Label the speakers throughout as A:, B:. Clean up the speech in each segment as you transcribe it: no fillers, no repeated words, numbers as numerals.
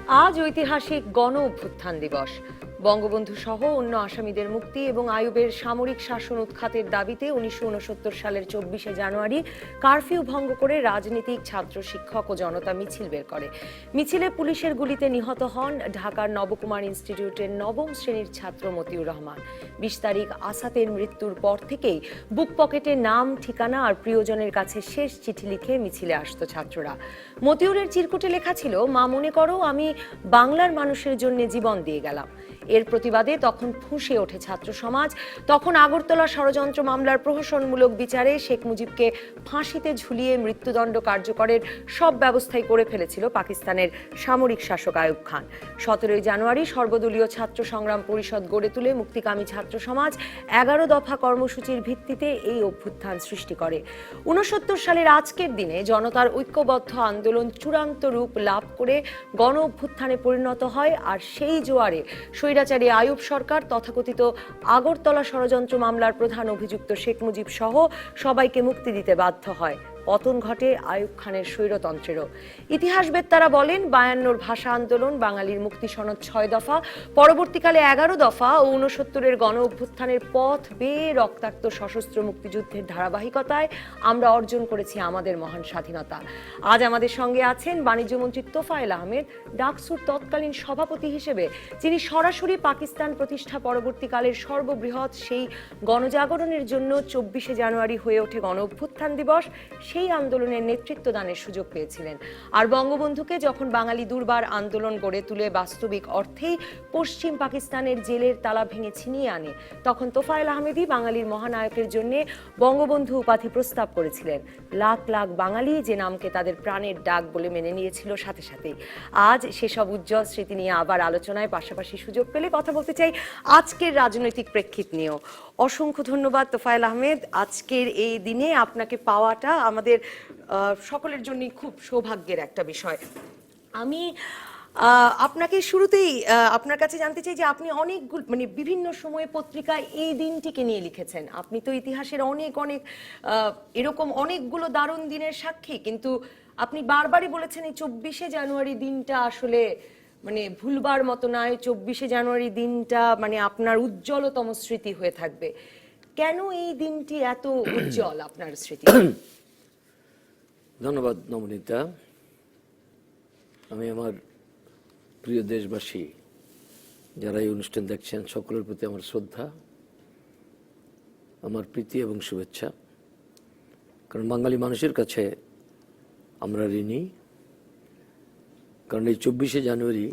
A: আজ ঐতিহাসিক গণ অভ্যুত্থান দিবস। বঙ্গবন্ধু সহ অন্য আসামিদের মুক্তি এবং আইয়ুবের সামরিক শাসন উৎখাতের দাবিতে 1969 সালের 24শে জানুয়ারি কারফিউ ভঙ্গ করে রাজনীতিক, ছাত্র, শিক্ষক ও জনতা মিছিল বের করে। মিছিলে পুলিশের গুলিতে নিহত হন ঢাকার নবকুমার ইনস্টিটিউটের নবম শ্রেণীর ছাত্র মতিউর রহমান। 20 তারিখ আসাতের মৃত্যুর পর থেকেই বুক পকেটে নাম, ঠিকানা আর প্রিয়জনের কাছে শেষ চিঠি লিখে মিছিলে আসতো ছাত্ররা। মতিউরের চিরকুটে লেখা ছিল, মা মনে করো আমি বাংলার মানুষের জন্য জীবন দিয়ে গেলাম। এর প্রতিবাদে তখন ফুঁসে ওঠে ছাত্র সমাজ। তখন আগরতলা ষড়যন্ত্র মামলার প্রহসনমূলক বিচারে শেখ মুজিবকে ফাঁসিতে ঝুলিয়ে মৃত্যুদণ্ড কার্যকরের সব ব্যবস্থাই করে ফেলেছিল পাকিস্তানের সামরিক শাসক আইয়ুব খান। 17 জানুয়ারি সর্বদলীয় ছাত্র সংগ্রাম পরিষদ গড়ে তুলে মুক্তিকামী ছাত্র সমাজ 11 দফা কর্মসূচির ভিত্তিতে এই অভ্যুত্থান সৃষ্টি করে। 69 সালের আজকের দিনে জনতার ঐক্যবদ্ধ আন্দোলন চূড়ান্ত রূপ লাভ করে গণ অভ্যুত্থানে পরিণত হয়। আর সেই জোয়ারে স্বৈরাচারী আইয়ুব সরকার তথাকথিত আগরতলা ষড়যন্ত্র মামলার প্রধান অভিযুক্ত শেখ মুজিব সহ সবাইকে মুক্তি দিতে বাধ্য হয়। পতন ঘটে আইয়ুব খানের স্বৈরতন্ত্রেরও। ইতিহাসবেত্তারা বলেন, 52 ভাষা আন্দোলন, বাঙালির মুক্তি সনদ 6 দফা, পরবর্তীকালে 11 দফা ও 69 গণ অভ্যুত্থানের পথ বেয়ে রক্তাক্ত সশস্ত্র মুক্তিযুদ্ধের ধারাবাহিকতায় আমরা অর্জন করেছি আমাদের মহান স্বাধীনতা। আজ আমাদের সঙ্গে আছেন বাণিজ্যমন্ত্রী তোফায়েল আহমেদ, ডাকসুর তৎকালীন সভাপতি হিসেবে, যিনি সরাসরি পাকিস্তান প্রতিষ্ঠা পরবর্তীকালের সর্ববৃহৎ সেই গণজাগরণের জন্য 24শে জানুয়ারি হয়ে ওঠে গণ অভ্যুত্থান দিবস, সেই আন্দোলনের নেতৃত্ব দানের সুযোগ পেয়েছিলেন। আর বঙ্গবন্ধুকে যখন বাঙালি দুর্বার আন্দোলন গড়ে তুলে বাস্তবিক অর্থেই পশ্চিম পাকিস্তানের জেলের তালা ভেঙে ছিনিয়ে আনে, তখন তোফায়েল আহমেদই বাঙালির মহানায়কের জন্য বঙ্গবন্ধু উপাধি প্রস্তাব করেছিলেন। লাখ লাখ বাঙালি যে নামকে তাদের প্রাণের ডাক বলে মেনে নিয়েছিল সাথে সাথেই। আজ সেসব উজ্জ্বল স্মৃতি নিয়ে আবার আলোচনায় পাশাপাশি সুযোগ পেলে কথা বলতে চাই আজকের রাজনৈতিক প্রেক্ষিত নিয়েও। অসংখ্য ধন্যবাদ তোফায়েল আহমেদ। আজকের এই দিনে আপনাকে পাওয়াটা আমাদের সকলের জন্যই খুব সৌভাগ্যের একটা বিষয়। আমি আপনাকে শুরুতেই আপনার কাছে জানতে চাই যে আপনি অনেকগুলো বিভিন্ন সময়ে পত্রিকায় এই দিনটিকে নিয়ে লিখেছেন। আপনি তো ইতিহাসের অনেক অনেক এরকম অনেকগুলো দারুণ দিনের সাক্ষী, কিন্তু আপনি বারবারই বলেছেন এই 24শে জানুয়ারি দিনটা আসলে ভুলবার মতো নয়। 24শে জানুয়ারি দিনটা আপনার উজ্জ্বলতম স্মৃতি হয়ে থাকবে। কেন এই দিনটি এত উজ্জ্বল আপনার স্মৃতি?
B: ধন্যবাদ নবনীতা। আমি আমার প্রিয় দেশবাসী যারা এই অনুষ্ঠান দেখছেন সকলের প্রতি আমার শ্রদ্ধা, আমার প্রীতি এবং শুভেচ্ছা। কারণ বাঙালি মানুষের কাছে আমরা ঋণী। কারণ এই 24শে জানুয়ারি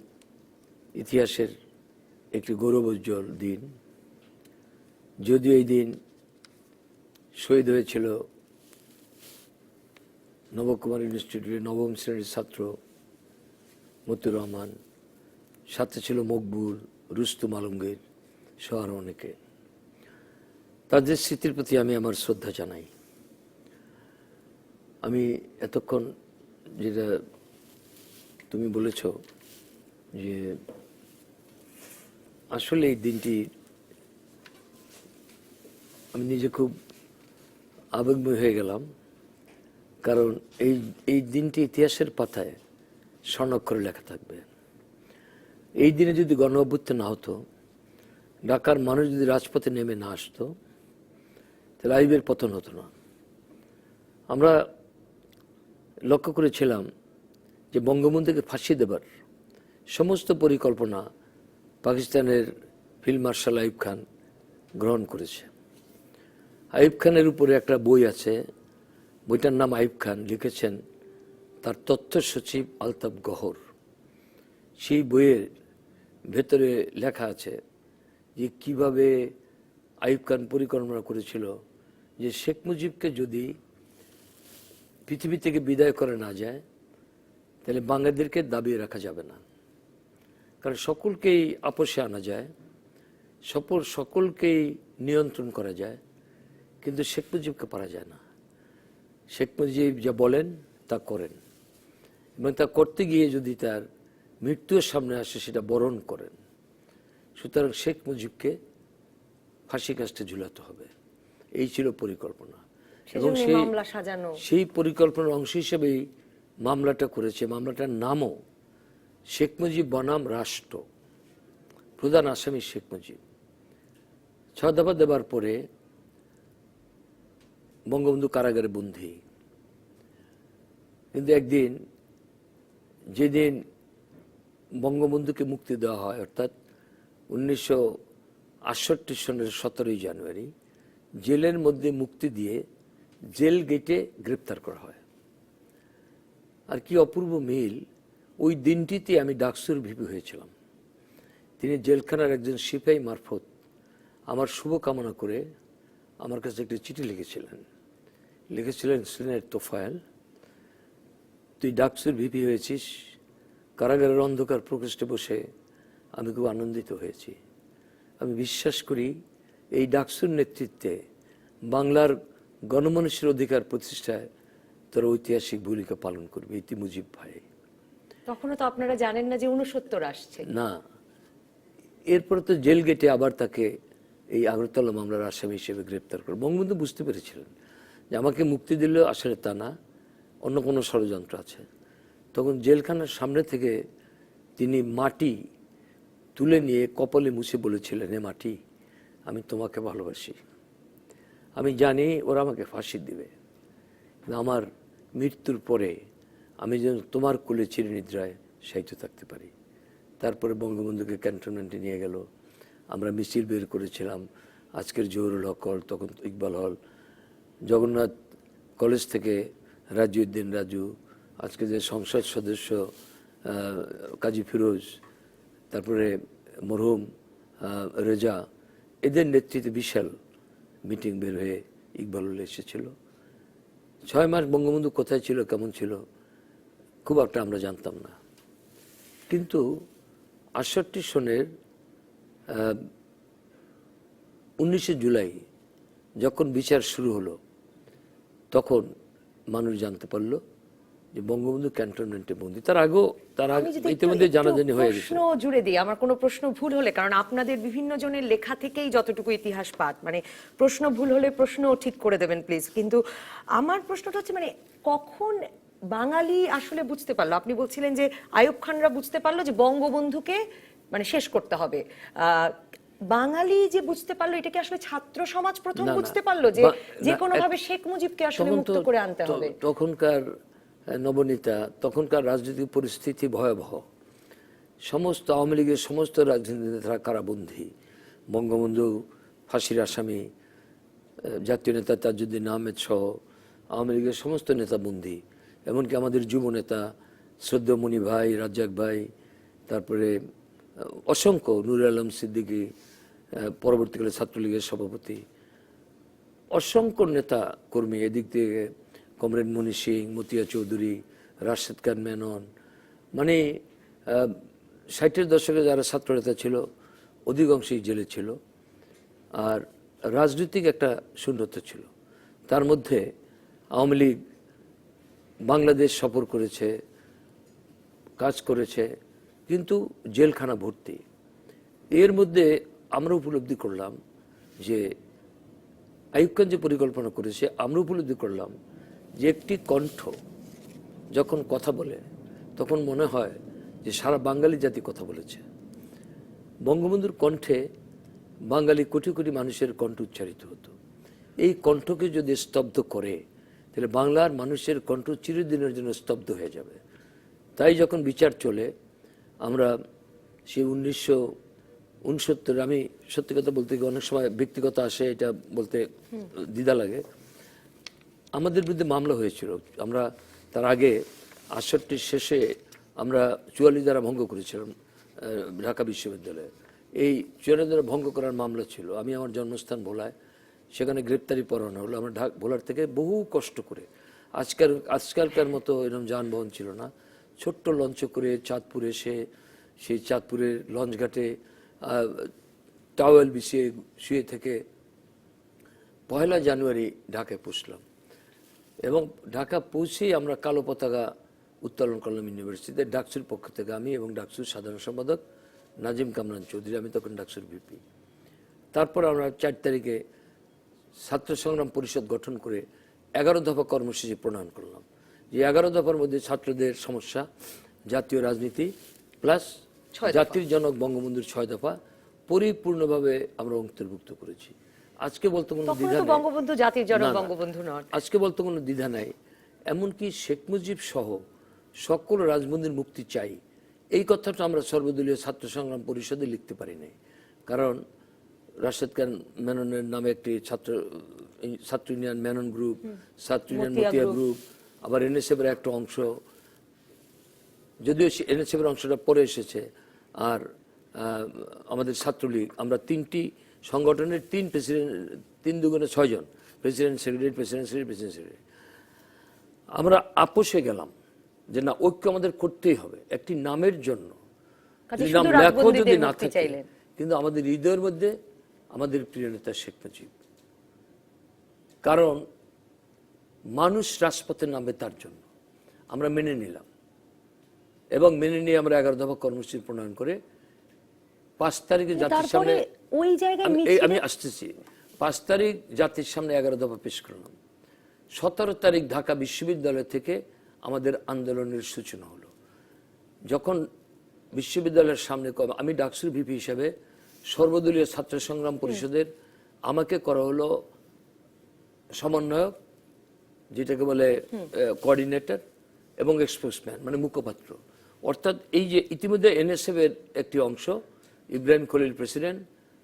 B: ইতিহাসের একটি গৌরবোজ্জ্বল দিন। যদিও এই দিন শহীদ হয়েছিল নবকুমার ইনস্টিটিউটের নবম শ্রেণীর ছাত্র মতিউর রহমান, সাথে ছিল মকবুল, রুস্তুম আলমগীর সহ আরও অনেকে। তাদের স্মৃতির প্রতি আমি আমার শ্রদ্ধা জানাই। আমি এতক্ষণ যেটা তুমি বলেছ যে আসলে এই দিনটি আমি নিজে খুব আবেগময় হয়ে গেলাম। কারণ এই দিনটি ইতিহাসের পাতায় স্বর্ণাক্ষরে লেখা থাকবে। এই দিনে যদি গণ অভ্যুত্থান না হতো, ঢাকার মানুষ যদি রাজপথে নেমে না আসতো, তাহলে আইয়ুবের পতন হতো না। আমরা লক্ষ্য করেছিলাম যে বঙ্গবন্ধুকে ফাঁসি দেবার সমস্ত পরিকল্পনা পাকিস্তানের ফিল্ড মার্শাল আইয়ুব খান গ্রহণ করেছে। আইয়ুব খানের উপরে একটা বই আছে, বইটার নাম আইয়ুব খান, লিখেছেন তার তথ্য সচিব আলতাফ গহর। সেই বইয়ের ভেতরে লেখা আছে যে কিভাবে আইয়ুব খান পরিকল্পনা করেছিল যে শেখ মুজিবকে যদি পৃথিবী থেকে বিদায় করে না যায়, তাহলে বাঙালিদেরকে দাবিয়ে রাখা যাবে না। কারণ সকলকেই আপোষে আনা যায়, সকলকেই নিয়ন্ত্রণ করা যায়, কিন্তু শেখ মুজিবকে পারা যায় না। শেখ মুজিব যা বলেন তা করেন, এবং তা করতে গিয়ে যদি তার মৃত্যুর সামনে আসে সেটা বরণ করেন। সুতরাং শেখ মুজিবকে ফাঁসি কাস্টে ঝুলাতে হবে, এই ছিল পরিকল্পনা। এবং সেই পরিকল্পনার অংশ হিসেবেই মামলাটা করেছে। মামলাটার নামও শেখ মুজিব বনাম রাষ্ট্র, প্রধান আসামি শেখ মুজিব। 6 দফা দেবার পরে বঙ্গবন্ধু কারাগারে বন্দী। কিন্তু একদিন, যেদিন বঙ্গবন্ধুকে মুক্তি দেওয়া হয়, অর্থাৎ 1968 সনের 17 জানুয়ারি, জেলের মধ্যে মুক্তি দিয়ে জেল গেটে গ্রেপ্তার করা হয়। আর কি অপূর্ব মিল, ওই দিনটিতে আমি ডাকসুর ভিপি হয়েছিলাম। তিনি জেলখানার একজন সিপাহী মারফত আমার শুভকামনা করে আমার কাছে একটি চিঠি লিখেছিলেন, সিনিয়র তোফায়েল, তুই ডাকসুর ভিপি হয়েছিস, কারাগারের অন্ধকার প্রকোষ্ঠে বসে আমি খুব আনন্দিত হয়েছি। আমি বিশ্বাস করি এই ডাকসুর নেতৃত্বে বাংলার গণমানুষের অধিকার প্রতিষ্ঠায় তারা ঐতিহাসিক ভূমিকা পালন করবে। ইতি মুজিব ভাই।
A: তখনও তো আপনারা জানেন না যে 69 আসছে।
B: না, এরপরে তো জেল গেটে আবার তাকে এই আগরতলা মামলার আসামি হিসেবে গ্রেপ্তার করে। বঙ্গবন্ধু বুঝতে পেরেছিলেন যে আমাকে মুক্তি দিলেও আসলে তা না, অন্য কোনো ষড়যন্ত্র আছে। তখন জেলখানার সামনে থেকে তিনি মাটি তুলে নিয়ে কপালে মুছে বলেছিলেন, হে মাটি, আমি তোমাকে ভালোবাসি, আমি জানি ওরা আমাকে ফাঁসি দিবে, কিন্তু আমার মৃত্যুর পরে আমি যেন তোমার কোলে চিরনিদ্রায় শায়িত থাকতে পারি। তারপরে বঙ্গবন্ধুকে ক্যান্টনমেন্টে নিয়ে গেল, আমরা মিছিল বের করেছিলাম। আজকের জহুরুল হক হল, তখন ইকবাল হল, জগন্নাথ কলেজ থেকে রাজিউদ্দিন রাজু, আজকে যে সংসদ সদস্য কাজী ফিরোজ, তারপরে মরহুম রেজা, এদের নেতৃত্বে বিশাল মিটিং বের হয়ে ইকবাল হল এসেছিল। 6 মাস বঙ্গবন্ধু কোথায় ছিল, কেমন ছিল, খুব একটা আমরা জানতাম না। কিন্তু 68 সনের 19 জুলাই যখন বিচার শুরু হলো, তখন মানুষ জানতে পারলো যে বঙ্গবন্ধু ক্যান্টনমেন্টে বন্দী। তার ইতিমধ্যে জানাজানি হয়ে গেছে।
A: প্রশ্ন জুড়ে দিই, আমার কোনো প্রশ্ন ভুল হলে, কারণ আপনাদের বিভিন্ন জনের লেখা থেকেই যতটুকু ইতিহাস পাঠ, মানে প্রশ্ন ভুল হলে প্রশ্ন ঠিক করে দেবেন প্লিজ। কিন্তু আমার প্রশ্নটা হচ্ছে, মানে কখন বাঙালি আসলে বুঝতে পারলো? আপনি বলছিলেন যে আইয়ুব খানরা বুঝতে পারলো যে বঙ্গবন্ধুকে মানে শেষ করতে হবে। বাঙালি যে বুঝতে পারলো, এটা কি আসলে ছাত্র সমাজ প্রথম বুঝতে পারলো যে যে কোনো ভাবে শেখ মুজিবকে আসলে মুক্ত করে আনতে হবে?
B: তখনকার নবনীতা, তখনকার রাজনৈতিক পরিস্থিতি ভয়াবহ। সমস্ত আওয়ামী লীগের সমস্ত রাজনীতি নেতারা কারাবন্দী, বঙ্গবন্ধু ফাঁসির আসামি, জাতীয় নেতা তাজউদ্দিন আহমেদ সহ আওয়ামী লীগের সমস্ত নেতা বন্দী, এমনকি আমাদের যুব নেতা শ্রদ্ধেয় মনি ভাই, রাজ্জাক ভাই, তারপরে অসংখ্য, নুর আলম সিদ্দিকী, পরবর্তীকালে ছাত্রলীগের সভাপতি, অসংখ্য নেতা কর্মী, এদিক থেকে কমরেড মনি সিং, মতিয়া চৌধুরী, রাশেদ খান মেনন, মানে 60-এর দশকে যারা ছাত্র নেতা ছিল অধিকাংশই জেলে ছিল। আর রাজনৈতিক একটা শূন্যতা ছিল। তার মধ্যে আওয়ামী লীগ বাংলাদেশ সফর করেছে, কাজ করেছে, কিন্তু জেলখানা ভর্তি। এর মধ্যে আমরা উপলব্ধি করলাম যে আইয়ুব খান যে পরিকল্পনা করেছে, আমরা উপলব্ধি করলাম যে একটি কণ্ঠ যখন কথা বলে তখন মনে হয় যে সারা বাঙালি জাতি কথা বলেছে। বঙ্গবন্ধুর কণ্ঠে বাঙালি কোটি কোটি মানুষের কণ্ঠ উচ্চারিত হতো। এই কণ্ঠকে যদি স্তব্ধ করে, তাহলে বাংলার মানুষের কণ্ঠ চিরদিনের জন্য স্তব্ধ হয়ে যাবে। তাই যখন বিচার চলে, আমরা সেই 1969, আমি সত্যি কথা বলতে গিয়ে অনেক সময় ব্যক্তিগত আসে, এটা বলতে দ্বিধা লাগে, আমাদের বিরুদ্ধে মামলা হয়েছিল। আমরা তার আগে 68 শেষে আমরা 44 ধারা ভঙ্গ করেছিলাম ঢাকা বিশ্ববিদ্যালয়ে। এই 44 ধারা ভঙ্গ করার মামলা ছিল। আমি আমার জন্মস্থান ভোলায়, সেখানে গ্রেপ্তারি পরোয়ানা হলো। আমরা ভোলার থেকে বহু কষ্ট করে, আজকালকার মতো এরকম যানবাহন ছিল না, ছোট্ট লঞ্চ করে চাঁদপুরে এসে সেই চাঁদপুরের লঞ্চ ঘাটে টাওয়েল বিছিয়ে শুয়ে থেকে 1 জানুয়ারি ঢাকায় পৌঁছলাম। এবং ঢাকা পৌঁছেই আমরা কালো পতাকা উত্তোলন করলাম ইউনিভার্সিটিতে, ডাকসুর পক্ষ থেকে আমি এবং ডাকসুর সাধারণ সম্পাদক নাজিম কামরান চৌধুরী, আমি তখন ডাকসুর ভিপি। তারপর আমরা 4 তারিখে ছাত্র সংগ্রাম পরিষদ গঠন করে 11 দফা কর্মসূচি প্রণয়ন করলাম। যে 11 দফার মধ্যে ছাত্রদের সমস্যা, জাতীয় রাজনীতি, প্লাস
A: ছয় দফা।
B: জাতির জনক বঙ্গবন্ধুর 6 দফা পরিপূর্ণভাবে আমরা অন্তর্ভুক্ত করেছি। আজকে বলতে কোনো
A: তখন
B: দ্বিধা
A: তো
B: নেই।
A: বঙ্গবন্ধু জাতির জনক
B: না, না।
A: বঙ্গবন্ধু নন।
B: আজকে বলতে কোনো দ্বিধা নাই। এমনকি শেখ মুজিব সহ সকল রাজবন্দীর মুক্তি চাই, এই কথাটা আমরা সর্বদলীয় ছাত্র সংগ্রাম পরিষদে লিখতে পারি নাই। কারণ রাশেদ খান মেননের নামে একটি ছাত্র ইউনিয়ন মেনন গ্রুপ, ছাত্র union
A: Matia
B: Matia
A: group.
B: Group, আবার এনএসএফের একটা অংশ, যদিও এনএসএফের অংশটা পরে এসেছে, আর আমাদের ছাত্রলীগ, আমরা 3টি সংগঠনের 3 প্রেসিডেন্ট, 3 দুগুণে 6 জন, president secretary, president secretary, president secretary. আমরা আপোষে গেলাম যে না, ঐক্য আমাদের করতেই হবে একটি নামের জন্য।
A: কাজে
B: যদি
A: শুধু
B: নাম লেখো
A: রাজবন্দীদের
B: যদি না
A: মুক্তি
B: থাকে,
A: চাইলেন।
B: কিন্তু আমাদের হৃদয়ের মধ্যে আমাদের প্রিয় নেতা শেখ মুজিব। কারণ মানুষ রাজপথে নামবে তার জন্য, আমরা মেনে নিলাম এবং মেনে নিয়ে আমরা 11 দফা কর্মসূচি প্রণয়ন করে 5 তারিখে জাতির সামনে,
A: তারপরে ওই জায়গায়
B: আমি আসতেছি, 5 তারিখ জাতির সামনে 11 দফা পেশ করলাম। 17 তারিখ ঢাকা বিশ্ববিদ্যালয় থেকে আমাদের আন্দোলনের সূচনা হলো। যখন বিশ্ববিদ্যালয়ের সামনে, আমি ডাকসুর ভিপি হিসাবে সর্বদলীয় ছাত্র সংগ্রাম পরিষদের আমাকে করা হলো সমন্বয়ক, যেটাকে বলে কোঅর্ডিনেটর, এবং এক্সপোসম্যান মানে মুখপাত্র। অর্থাৎ এই যে ইতিমধ্যে এনএসএফ এর একটি অংশ, ইব্রাহিম খলিল প্রেসিডেন্ট,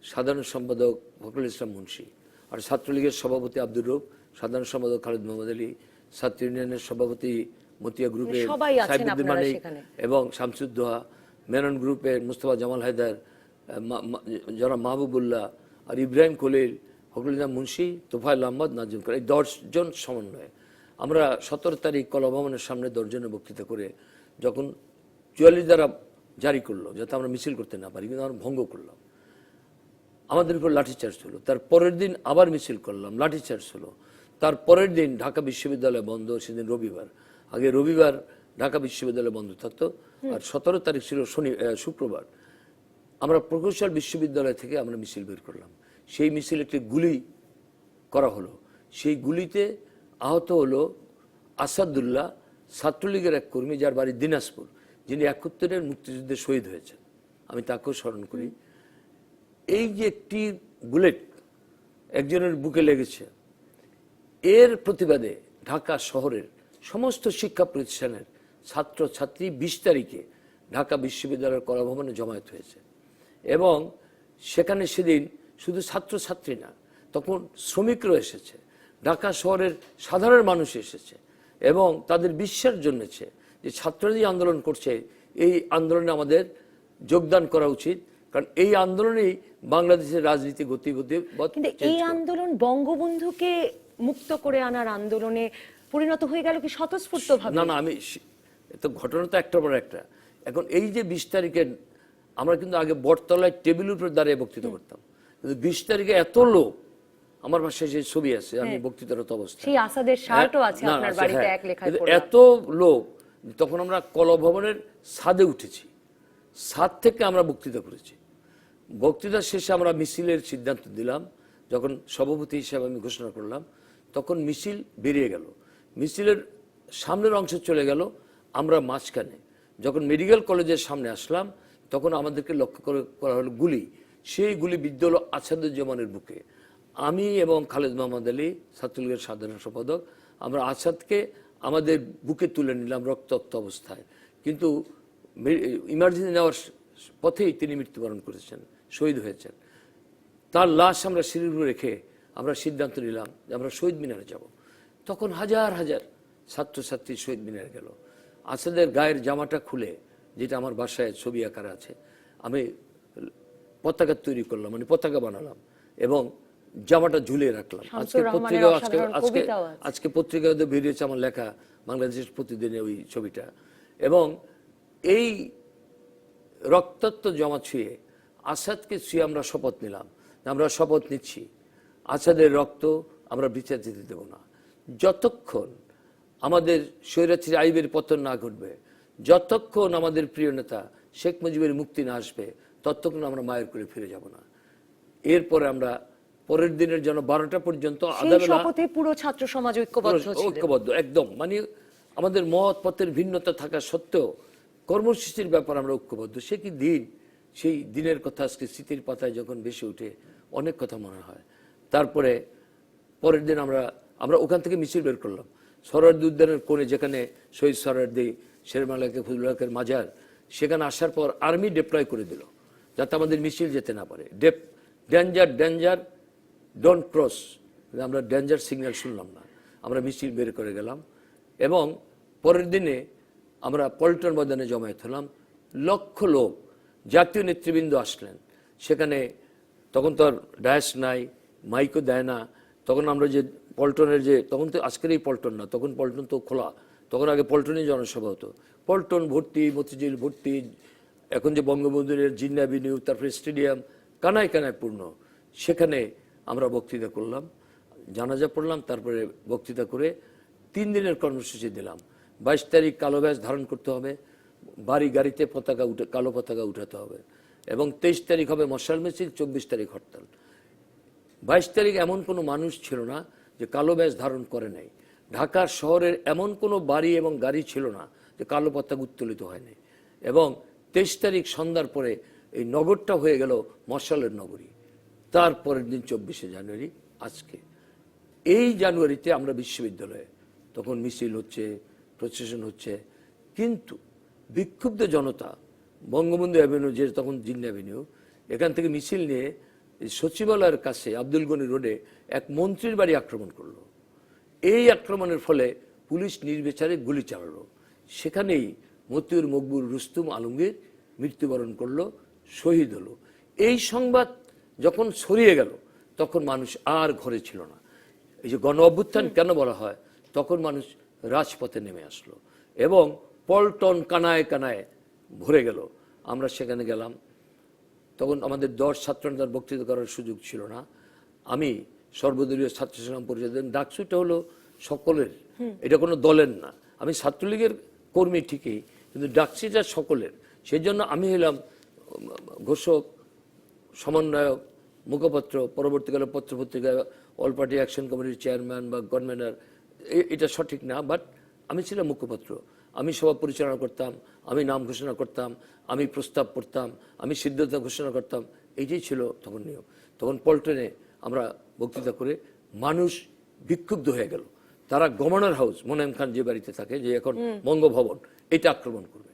B: সাধারণ সম্পাদক ফখরুল ইসলাম মুন্সি, আর ছাত্রলীগের সভাপতি আব্দুর রউফ, সাধারণ সম্পাদক খালেদ মোহাম্মদ আলী, ছাত্র ইউনিয়নের সভাপতি মতিয়া গ্রুপের
A: সবাই আছেন
B: সাইফুদ্দিন
A: আপনারা
B: মানিক
A: সেখানে।
B: এবং শামসুদ্দোহা, মেনন গ্রুপের মুস্তফা জামাল হায়দার, যারা মাহবুবুল্লাহ, আর ইব্রাহিম খলিল, ফখরুল ইসলাম মুন্সি, তোফায়েল আহমদ, নাজিম খান, এই 10 জন সমন্বয়ে আমরা 17 তারিখ কলাভবনের সামনে 10 জনের বক্তৃতা করে যখন 44 দ্বারা জারি করলো যাতে আমরা মিছিল করতে না পারি, কিন্তু আমরা ভঙ্গ করলাম, আমাদের উপর লাঠিচার্জ হলো। তার পরের দিন আবার মিছিল করলাম, লাঠিচার্জ হলো। তার পরের দিন ঢাকা বিশ্ববিদ্যালয় বন্ধ, সেদিন রবিবার। আগে রবিবার ঢাকা বিশ্ববিদ্যালয় বন্ধ থাকতো, আর 17 তারিখ ছিল শুক্রবার। আমরা প্রকৌশল বিশ্ববিদ্যালয় থেকে আমরা মিছিল বের করলাম। সেই মিছিল একটি গুলি করা হলো, সেই গুলিতে আহত হলো আসাদুল্লাহ, ছাত্রলীগের এক কর্মী, যার বাড়ি দিনাজপুর, যিনি 71-এর মুক্তিযুদ্ধে শহীদ হয়েছেন, আমি তাকেও স্মরণ করি। এই যে একটি বুলেট একজনের বুকে লেগেছে, এর প্রতিবাদে ঢাকা শহরের সমস্ত শিক্ষা প্রতিষ্ঠানের ছাত্র ছাত্রী 20 তারিখে ঢাকা বিশ্ববিদ্যালয়ের কলাভবনে জমায়েত হয়েছে। এবং সেখানে সেদিন শুধু ছাত্র ছাত্রী না, তখন শ্রমিকরাও এসেছে, ঢাকা শহরের সাধারণ মানুষ এসেছে এবং তাদের বিশ্বাস জন্মেছে যে ছাত্ররা যে আন্দোলন করছে, এই আন্দোলনে আমাদের যোগদান করা উচিত, কারণ এই আন্দোলনেই বাংলাদেশের রাজনীতি গতিগতি।
A: কিন্তু এই আন্দোলন বঙ্গবন্ধুকে মুক্ত করে আনার আন্দোলনে পরিণত হয়ে গেল কি স্বতঃস্ফূর্তভাবে?
B: না, আমি তো ঘটনা তো একটার পর একটা। এখন এই যে 20 তারিখে আমরা কিন্তু আগে বটতলায় টেবিলের উপর দাঁড়িয়ে বক্তৃতা করতাম, কিন্তু 20 তারিখে এত লোক, আমার বাসায় যে ছবি আছে আমি বক্তৃতারত অবস্থায়,
A: সেই আসাদের শার্টও আছে আপনার বাড়িতে, এক লেখায় পড়লাম।
B: এত লোক, তখন আমরা কলাভবনের ছাদে উঠেছি, ছাদ থেকে আমরা বক্তৃতা করেছি। বক্তৃতা শেষে আমরা মিছিলের সিদ্ধান্ত দিলাম, যখন সভাপতি হিসেবে আমি ঘোষণা করলাম, তখন মিছিল বেরিয়ে গেল, মিছিলের সামনের অংশ চলে গেল, আমরা মাঝখানে। যখন মেডিকেল কলেজের সামনে আসলাম, তখন আমাদেরকে লক্ষ্য করা হলো গুলি। সেই গুলি বিদ্ধ হলো আসাদুজ্জামানের বুকে। আমি এবং খালেদ মোহাম্মদ আলী, ছাত্রলীগের সাধারণ সম্পাদক, আমরা আসাদকে আমাদের বুকে তুলে নিলাম রক্তাক্ত অবস্থায়, কিন্তু ইমার্জেন্সি নেওয়ার পথেই তিনি মৃত্যুবরণ করেছেন, শহীদ হয়েছেন। তার লাশ আমরা সিঁড়ির উপরে রেখে আমরা সিদ্ধান্ত নিলাম যে আমরা শহীদ মিনারে যাব। তখন হাজার হাজার ছাত্রছাত্রী শহীদ মিনারে গেল। আসাদের গায়ের জামাটা খুলে, যেটা আমার বাসায় ছবি আকার আছে, আমি পতাকা তৈরি করলাম, মানে পতাকা বানালাম এবং জামাটা ঝুলিয়ে রাখলাম। আজকে পত্রিকায় বেরিয়েছে আমার লেখা, বাংলাদেশের প্রতিদিনে ওই ছবিটা। এবং এই রক্তাক্ত জমা ছুঁয়ে আসাদকে ছুঁয়ে আমরা শপথ নিলাম, আমরা শপথ নিচ্ছি আসাদের রক্ত আমরা বিচার দিতে দেব না। যতক্ষণ আমাদের স্বৈরাচারী আইবের পতন না ঘটবে, যতক্ষণ আমাদের প্রিয় নেতা শেখ মুজিবের মুক্তি না আসবে, ততক্ষণ আমরা মায়ের করে ফিরে যাব না। এরপরে আমরা পরের দিনের জন্য 12টা পর্যন্ত
A: শপথে পুরো ছাত্র সমাজ ঐক্যবদ্ধ
B: একদম, মানে আমাদের মত পথের ভিন্নতা থাকা সত্ত্বেও কর্মসূচির ব্যাপার আমরা ঐক্যবদ্ধ। সে কি দিন, সেই দিনের কথা আজকে স্মৃতির পাতায় যখন বেশি উঠে অনেক কথা মনে হয়। তারপরে পরের দিন আমরা ওখান থেকে মিছিল বের করলাম সরোয়ার্দী উদ্যানের কোণে, যেখানে শহীদ সরোয়ার্দী, শেরমালাকে, ফজলুল হকের মাজার, সেখানে আসার পর আর্মি ডিপ্লয় করে দিল যাতে আমাদের মিছিল যেতে না পারে। Danger danger, don't cross. আমরা ডেঞ্জার সিগন্যাল শুনলাম না, আমরা মিছিল বের করে গেলাম। এবং পরের দিনে আমরা পল্টন ময়দানে জমায়েত হলাম, লক্ষ লোক, জাতীয় নেতৃবৃন্দ আসলেন সেখানে। তখন তো আর ডায়াস নাই, মাইকও দেয় না। তখন আমরা যে পল্টনের যে, তখন তো আজকের এই পল্টন না, তখন পল্টন তো খোলা, তখন আগে পল্টনেই জনসভা হতো। পল্টন ভর্তি, মতিঝিল ভর্তি, এখন যে বঙ্গবন্ধুর জিন্না অ্যাভিনিউ, তারপরে স্টেডিয়াম কানায় কানায় পূর্ণ। সেখানে আমরা বক্তৃতা করলাম, জানাজা পড়লাম, তারপরে বক্তৃতা করে 3 দিনের কর্মসূচি দিলাম। 22 তারিখ কালো ব্যাজ ধারণ করতে হবে, বাড়ি গাড়িতে কালো পতাকা উঠাতে হবে, এবং 23 তারিখ হবে মশাল মিছিল, 24 তারিখ হরতাল। 22 তারিখ এমন কোনো মানুষ ছিল না যে কালো ব্যাজ ধারণ করে নাই। ঢাকার শহরের এমন কোনো বাড়ি এবং গাড়ি ছিল না যে কালো পতাকা উত্তোলিত হয়নি। এবং 23 তারিখ সন্ধ্যার পরে এই নগরটা হয়ে গেল মশালের নগরী। তারপরের দিন 24শে জানুয়ারি আজকে। এই জানুয়ারিতে আমরা বিশ্ববিদ্যালয়ে তখন মিছিল হচ্ছে, প্রসেশন হচ্ছে, কিন্তু বিক্ষুব্ধ জনতা বঙ্গবন্ধু অ্যাভিনিউ, যে তখন জিন্না অ্যাভিনিউ, এখান থেকে মিছিল নিয়ে সচিবালয়ের কাছে আব্দুল গনি রোডে এক মন্ত্রীর বাড়ি আক্রমণ করলো। এই আক্রমণের ফলে পুলিশ নির্বিচারে গুলি চালালো। সেখানেই মতিউর মকবুল রুস্তুম আলমগীর মৃত্যুবরণ করলো, শহীদ হলো। এই সংবাদ যখন ছড়িয়ে গেল তখন মানুষ আর ঘরে ছিল না। এই যে গণ অভ্যুত্থান কেন বলা হয়, তখন মানুষ রাজপথে নেমে আসলো এবং পল্টন কানায় কানায় ভরে গেল। আমরা সেখানে গেলাম। তখন আমাদের 10 ছাত্রনেতার বক্তৃতা করার সুযোগ ছিল না। আমি সর্বদলীয় ছাত্র সংগ্রাম পরিষদের, ডাকসুটা হলো সকলের, এটা কোনো দলের না। আমি ছাত্রলীগের কর্মী ঠিকই, কিন্তু ডাকসুটা সকলের। সেই জন্য আমি হলাম ঘোষক, সমন্বয়ক, মুখপত্র, পরবর্তীকালে পত্রপত্রিকা, অল পার্টি অ্যাকশন কমিটির চেয়ারম্যান বা কনভেনার, এটা সঠিক না, বাট আমি ছিলাম মুখপত্র। আমি সভা পরিচালনা করতাম, আমি নাম ঘোষণা করতাম, আমি প্রস্তাব পড়তাম, আমি সিদ্ধান্ত ঘোষণা করতাম। এইটাই ছিল তখন নিয়ম। তখন পল্টনে আমরা বক্তৃতা করে মানুষ বিক্ষুব্ধ হয়ে গেল। তারা গভর্নর হাউস, মোনায়েম খান যে বাড়িতে থাকে, যে এখন বঙ্গভবন, এটা আক্রমণ করবে।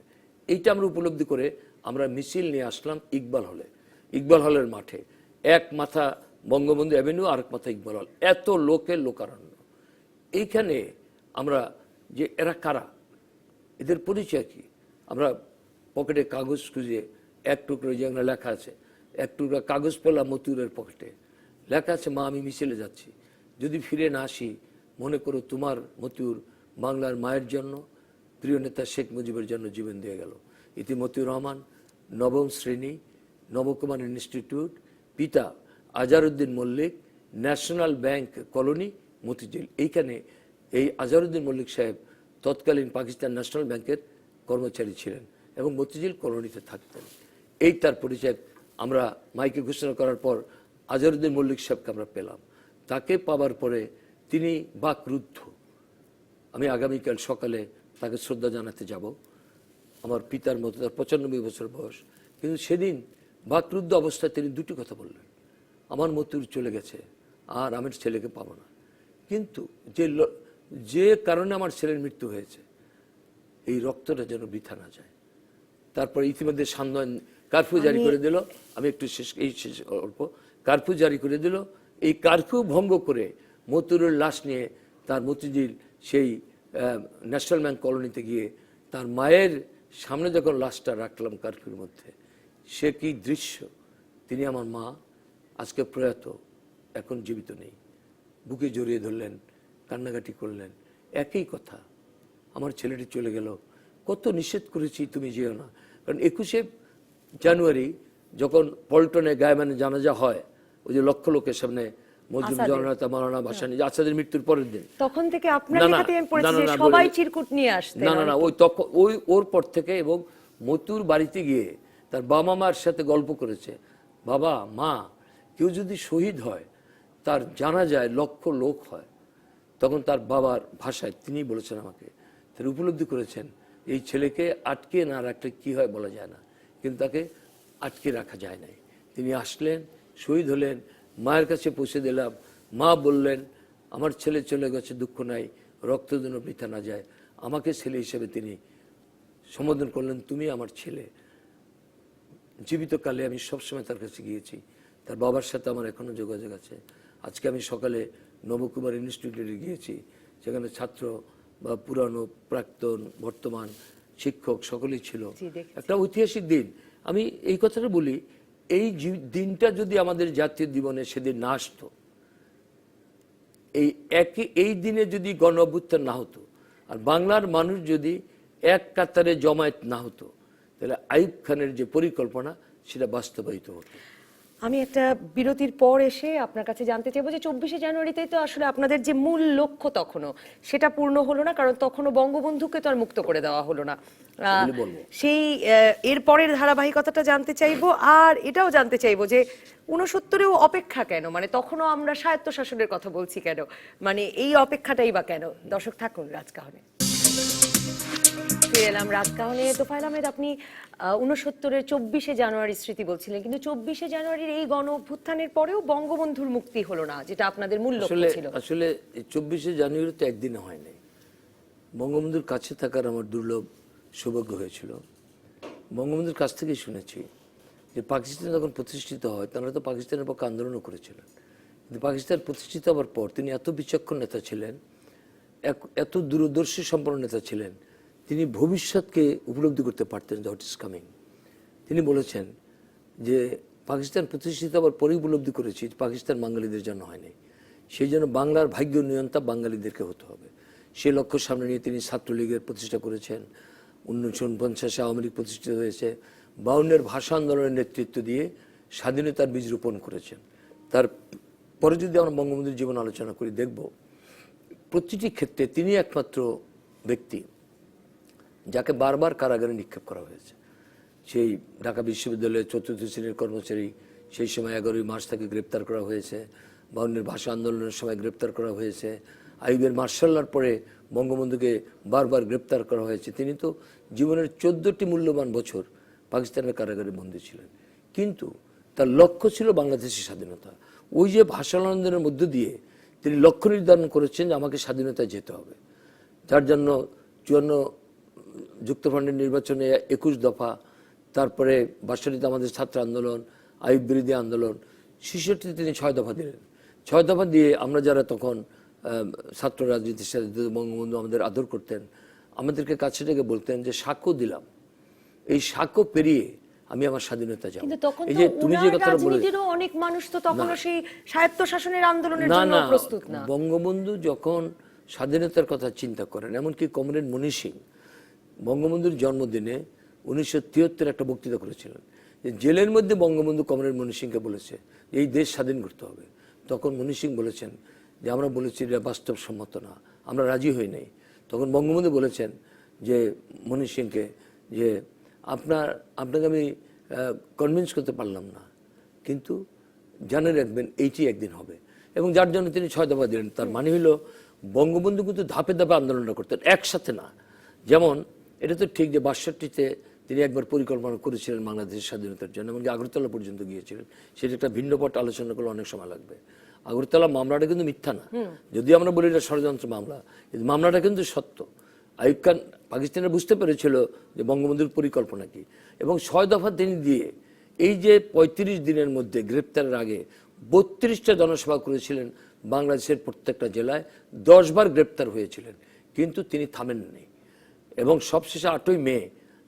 B: এইটা আমরা উপলব্ধি করে আমরা মিছিল নিয়ে আসলাম ইকবাল হলে, ইকবাল হলের মাঠে। এক মাথা বঙ্গবন্ধু অ্যাভিনিউ, আরেক মাথা ইকবাল হল, এত লোকের লোকারণ্য। এইখানে আমরা যে এরা কারা, এদের পরিচয় কি, আমরা পকেটে কাগজ খুঁজে এক টুকরো, যেখানে লেখা আছে, এক টুকরো কাগজ পেলাম মতিউরের পকেটে, লেখা আছে, মা আমি মিছিলে যাচ্ছি, যদি ফিরে না আসি মনে করো তোমার মতিউর বাংলার মায়ের জন্য, প্রিয় নেতা শেখ মুজিবের জন্য জীবন দিয়ে গেল। ইতি মতিউর রহমান, 9ম শ্রেণী, নবকুমার ইনস্টিটিউট, পিতা Azharuddin Mallick, national bank colony, Motijheel. এইখানে এই আজহারউদ্দিন মল্লিক সাহেব তৎকালীন পাকিস্তান ন্যাশনাল ব্যাংকের কর্মচারী ছিলেন এবং মতিঝিল কলোনিতে থাকতেন। এই তার পরিচয়। আমরা মাইকে ঘোষণা করার পর আজহারউদ্দিন মল্লিক সাহেবকে আমরা পেলাম। তাকে পাওয়ার পরে তিনি বাকরুদ্ধ। আমি আগামীকাল সকালে তাকে শ্রদ্ধা জানাতে যাব, আমার পিতার মতো, তার 95 বছর বয়স। কিন্তু সেদিন বাকরুদ্ধ অবস্থায় তিনি দুটি কথা বললেন, আমার মতিউর চলে গেছে, আর আমার ছেলেকে পাবো না। কিন্তু যে কারণে আমার ছেলের মৃত্যু হয়েছে, এই রক্তটা যেন বৃথা না যায়। তারপরে ইতিমধ্যে সান্ধ্য কারফিউ জারি করে দিল। আমি একটু শেষ অল্প কারফিউ জারি করে দিল। এই কারফিউ ভঙ্গ করে মতিউরের লাশ নিয়ে তার মতিঝিল সেই ন্যাশনাল ব্যাংক কলোনিতে গিয়ে তার মায়ের সামনে যখন লাশটা রাখলাম কারফিউর মধ্যে, সে কি দৃশ্য! তিনি আমার মা, আজকে প্রয়াত, এখন জীবিত নেই। বুকে জড়িয়ে ধরলেন, কান্নাকাটি করলেন। একই কথা, আমার ছেলেটি চলে গেল, কত নিষেধ করেছি তুমি যেও না। কারণ 21শে জানুয়ারি যখন পল্টনে গায়বানে জানাজা হয়, ওই যে লক্ষ লোকের সামনে মজলুম জননেতা মাওলানা ভাসানী, আসাদের মৃত্যুর পরের দিন,
A: তখন থেকে আপনার লেখাতে আমি পড়েছি যে সবাই চিরকুট নিয়ে আসতেন।
B: না, ওই তখন ওর পর থেকে, এবং মতিউর বাড়িতে গিয়ে তার বাবা মার সাথে গল্প করেছে, বাবা মা, কেউ যদি শহীদ হয় তার জানাজায় লক্ষ লোক হয়। তখন তার বাবার ভাষায় তিনি বলেছেন আমাকে, তিনি উপলব্ধি করেছেন এই ছেলেকে আটকে না রাখলে কি হয় বলা যায় না, কিন্তু তাকে আটকে রাখা যায় নাই। তিনি আসলেন, শহীদ হলেন, মায়ের কাছে পৌঁছে দিলাম। মা বললেন, আমার ছেলে চলে গেছে, দুঃখ নাই, রক্ত যেন বৃথা না যায়। আমাকে ছেলে হিসেবে তিনি সম্বোধন করলেন, তুমি আমার ছেলে। জীবিতকালে আমি সবসময় তার কাছে গিয়েছি। তার বাবার সাথে আমার এখনো যোগাযোগ আছে। আজকে আমি সকালে নবকুমার ইনস্টিটিউটে গিয়েছি, যেখানে ছাত্র বা পুরানো, প্রাক্তন, বর্তমান শিক্ষক সকলেই ছিল। একটা ঐতিহাসিক দিন। আমি এই কথাটা বলি, এই দিনটা যদি আমাদের জাতীয় জীবনে সেদিন না আসতো, এই দিনে যদি গণ অভ্যুত্থান না হতো, আর বাংলার মানুষ যদি এক কাতারে জমায়েত না হতো, তাহলে আইয়ুব খানের যে পরিকল্পনা সেটা বাস্তবায়িত হতো।
A: আমি একটা বিরতির পর এসে আপনার কাছে জানতে চাইবো যে 24শে জানুয়ারিতেই তো আসলে আপনাদের যে মূল লক্ষ্য তখনও সেটা পূর্ণ হলো না, কারণ তখনও বঙ্গবন্ধুকে তো আর মুক্ত করে দেওয়া হলো না। সেই এর পরের ধারাবাহিকতাটা জানতে চাইবো, আর এটাও জানতে চাইবো যে 69-এও অপেক্ষা কেন, মানে তখনও আমরা স্বায়ত্তশাসনের কথা বলছি কেন, মানে এই অপেক্ষাটাই বা কেন? দর্শক থাকুন রাজকাহনে। ফিরে এলাম রাজকাহনে। তোফায়েল আহমেদ, আপনি 69-এর 24শে জানুয়ারির স্মৃতি বলছিলেন, কিন্তু 24শে জানুয়ারির এই গণ অভ্যুত্থানের পরেও বঙ্গবন্ধুর মুক্তি হলো না, যেটা আপনাদের মূল লক্ষ্য ছিল।
B: আসলে 24শে জানুয়ারি তো একদিনে হয়নি। বঙ্গবন্ধুর কাছে থাকার আমার দুর্লভ সৌভাগ্য হয়েছিল। বঙ্গবন্ধুর কাছ থেকেই শুনেছি যে পাকিস্তান যখন প্রতিষ্ঠিত হয়, তারা তো পাকিস্তানের পক্ষে আন্দোলনও করেছিলেন, কিন্তু পাকিস্তান প্রতিষ্ঠিত হওয়ার পর তিনি এত বিচক্ষণ নেতা ছিলেন, এত দূরদর্শী সম্পন্ন নেতা ছিলেন, তিনি ভবিষ্যৎকে উপলব্ধি করতে পারতেন, যে হোয়াট ইজ কামিং। তিনি বলেছেন যে পাকিস্তান প্রতিষ্ঠিত হওয়ার পরেই উপলব্ধি করেছি পাকিস্তান বাঙালিদের জন্য হয়নি, সেই জন্য বাংলার ভাগ্য নিয়ন্তা বাঙালিদেরকে হতে হবে। সে লক্ষ্য সামনে নিয়ে তিনি ছাত্রলীগের প্রতিষ্ঠা করেছেন। 1949-এ আওয়ামী লীগ প্রতিষ্ঠিত হয়েছে। 52-এর ভাষা আন্দোলনের নেতৃত্ব দিয়ে স্বাধীনতার বীজ রোপণ করেছেন। তারপরে যদি আমরা বঙ্গবন্ধুর জীবন আলোচনা করি, দেখব প্রতিটি ক্ষেত্রে তিনি একমাত্র ব্যক্তি যাকে বারবার কারাগারে নিক্ষেপ করা হয়েছে। সেই ঢাকা বিশ্ববিদ্যালয়ের 4র্থ শ্রেণীর কর্মচারী, সেই সময় 11ই মার্চ তাকে গ্রেপ্তার করা হয়েছে। 52-এর ভাষা আন্দোলনের সময় গ্রেপ্তার করা হয়েছে। আইয়ুবের মার্শাল্লার পরে বঙ্গবন্ধুকে বারবার গ্রেপ্তার করা হয়েছে। তিনি তো জীবনের 14টি মূল্যবান বছর পাকিস্তানের কারাগারে বন্দী ছিলেন, কিন্তু তার লক্ষ্য ছিল বাংলাদেশের স্বাধীনতা। ওই যে ভাষা আন্দোলনের মধ্য দিয়ে তিনি লক্ষ্য নির্ধারণ করেছেন যে আমাকে স্বাধীনতায় যেতে হবে, যার জন্য 54 যুক্তফ্রন্টের নির্বাচনে 21 দফা, তারপরে 62তে আমাদের ছাত্র আন্দোলন, আইয়ুব বিরোধী আন্দোলন, 66তে তিনি 6 দফা দিলেন। 6 দফা দিয়ে আমরা যারা তখন ছাত্র রাজনীতির সাথে বঙ্গবন্ধু আমাদের আদর করতেন, আমাদেরকে কাছে থেকে বলতেন যে সাক্ষ্য দিলাম, এই সাক্ষ্য পেরিয়ে আমি আমার স্বাধীনতা যাব।
A: এই যে তুমি যে কথাটা বলে, অনেক মানুষ তো তখনও সেই স্বায়ত্তশাসনের আন্দোলনের জন্য প্রস্তুত না।
B: বঙ্গবন্ধু যখন স্বাধীনতার কথা চিন্তা করেন, এমনকি কমরেড মনি সিং বঙ্গবন্ধুর জন্মদিনে 1973 একটা বক্তৃতা করেছিলেন, যে জেলের মধ্যে বঙ্গবন্ধু কমরেড মনি সিংকে বলেছে এই দেশ স্বাধীন করতে হবে। তখন মনি সিং বলেছেন যে আমরা বলেছি এটা বাস্তবসম্মত না, আমরা রাজি হই নাই। তখন বঙ্গবন্ধু বলেছেন যে মনি সিংকে, যে আপনাকে আমি কনভিন্স করতে পারলাম না, কিন্তু জানে রাখবেন এইটি একদিন হবে। এবং যার জন্য তিনি 6 দফা দিলেন। তার মানে হলো বঙ্গবন্ধু কিন্তু ধাপে ধাপে আন্দোলনটা করতেন, একসাথে না। যেমন এটা তো ঠিক যে 62তে তিনি একবার পরিকল্পনা করেছিলেন বাংলাদেশের স্বাধীনতার জন্য, এমনকি আগরতলা পর্যন্ত গিয়েছিলেন। সেটা একটা ভিন্ন পট আলোচনা করলে অনেক সময় লাগবে। আগরতলা মামলাটা কিন্তু মিথ্যা না, যদি আমরা বলি এটা ষড়যন্ত্র মামলা, কিন্তু মামলাটা কিন্তু সত্য। আইয়ুব খান পাকিস্তানে বুঝতে পেরেছিল যে বঙ্গবন্ধুর পরিকল্পনা কি, এবং 6 দফা তিনি দিয়ে এই যে 35 দিনের মধ্যে গ্রেপ্তারের আগে 32টা জনসভা করেছিলেন বাংলাদেশের প্রত্যেকটা জেলায়, 10 বার গ্রেপ্তার হয়েছিলেন, কিন্তু তিনি থামেননি। এবং সবশেষে 8ই মে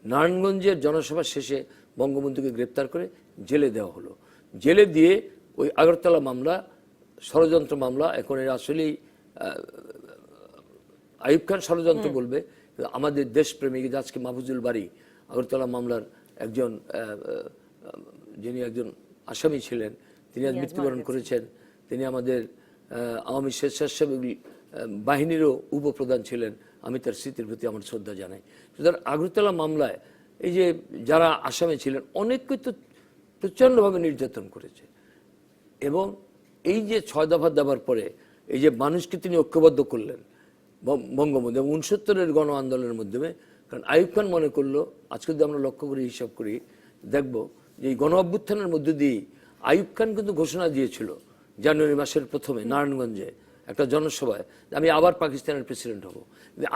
B: নারায়ণগঞ্জের জনসভা শেষে বঙ্গবন্ধুকে গ্রেপ্তার করে জেলে দেওয়া হলো। জেলে দিয়ে ওই আগরতলা মামলা ষড়যন্ত্র মামলা, এখন এর আসলেই আইয়ুব খান ষড়যন্ত্র বলবে, আমাদের দেশপ্রেমিক আজকে মাহফুজুল বারী আগরতলা মামলার একজন যিনি একজন আসামি ছিলেন, তিনি আজ মৃত্যুবরণ করেছেন। তিনি আমাদের আওয়ামী স্বেচ্ছাসেবী বাহিনীরও উপপ্রধান ছিলেন। আমি তার স্মৃতির প্রতি আমার শ্রদ্ধা জানাই। সুতরাং আগরতলা মামলায় এই যে যারা আসামি ছিলেন অনেককে তো প্রচণ্ডভাবে নির্যাতন করেছে। এবং এই যে 6 দফা দেওয়ার পরে এই যে মানুষকে তিনি ঐক্যবদ্ধ করলেন বঙ্গবন্ধু, এবং 69-এর গণ আন্দোলনের মাধ্যমে, কারণ আইয়ুব খান মনে করলো, আজকে যদি আমরা লক্ষ্য করি হিসাব করি দেখব যে এই গণ অভ্যুত্থানের মধ্যে দিয়ে আইয়ুব খান কিন্তু ঘোষণা দিয়েছিল জানুয়ারি মাসের প্রথমে নারায়ণগঞ্জে একটা জনসভায় আমি আবার পাকিস্তানের প্রেসিডেন্ট হব।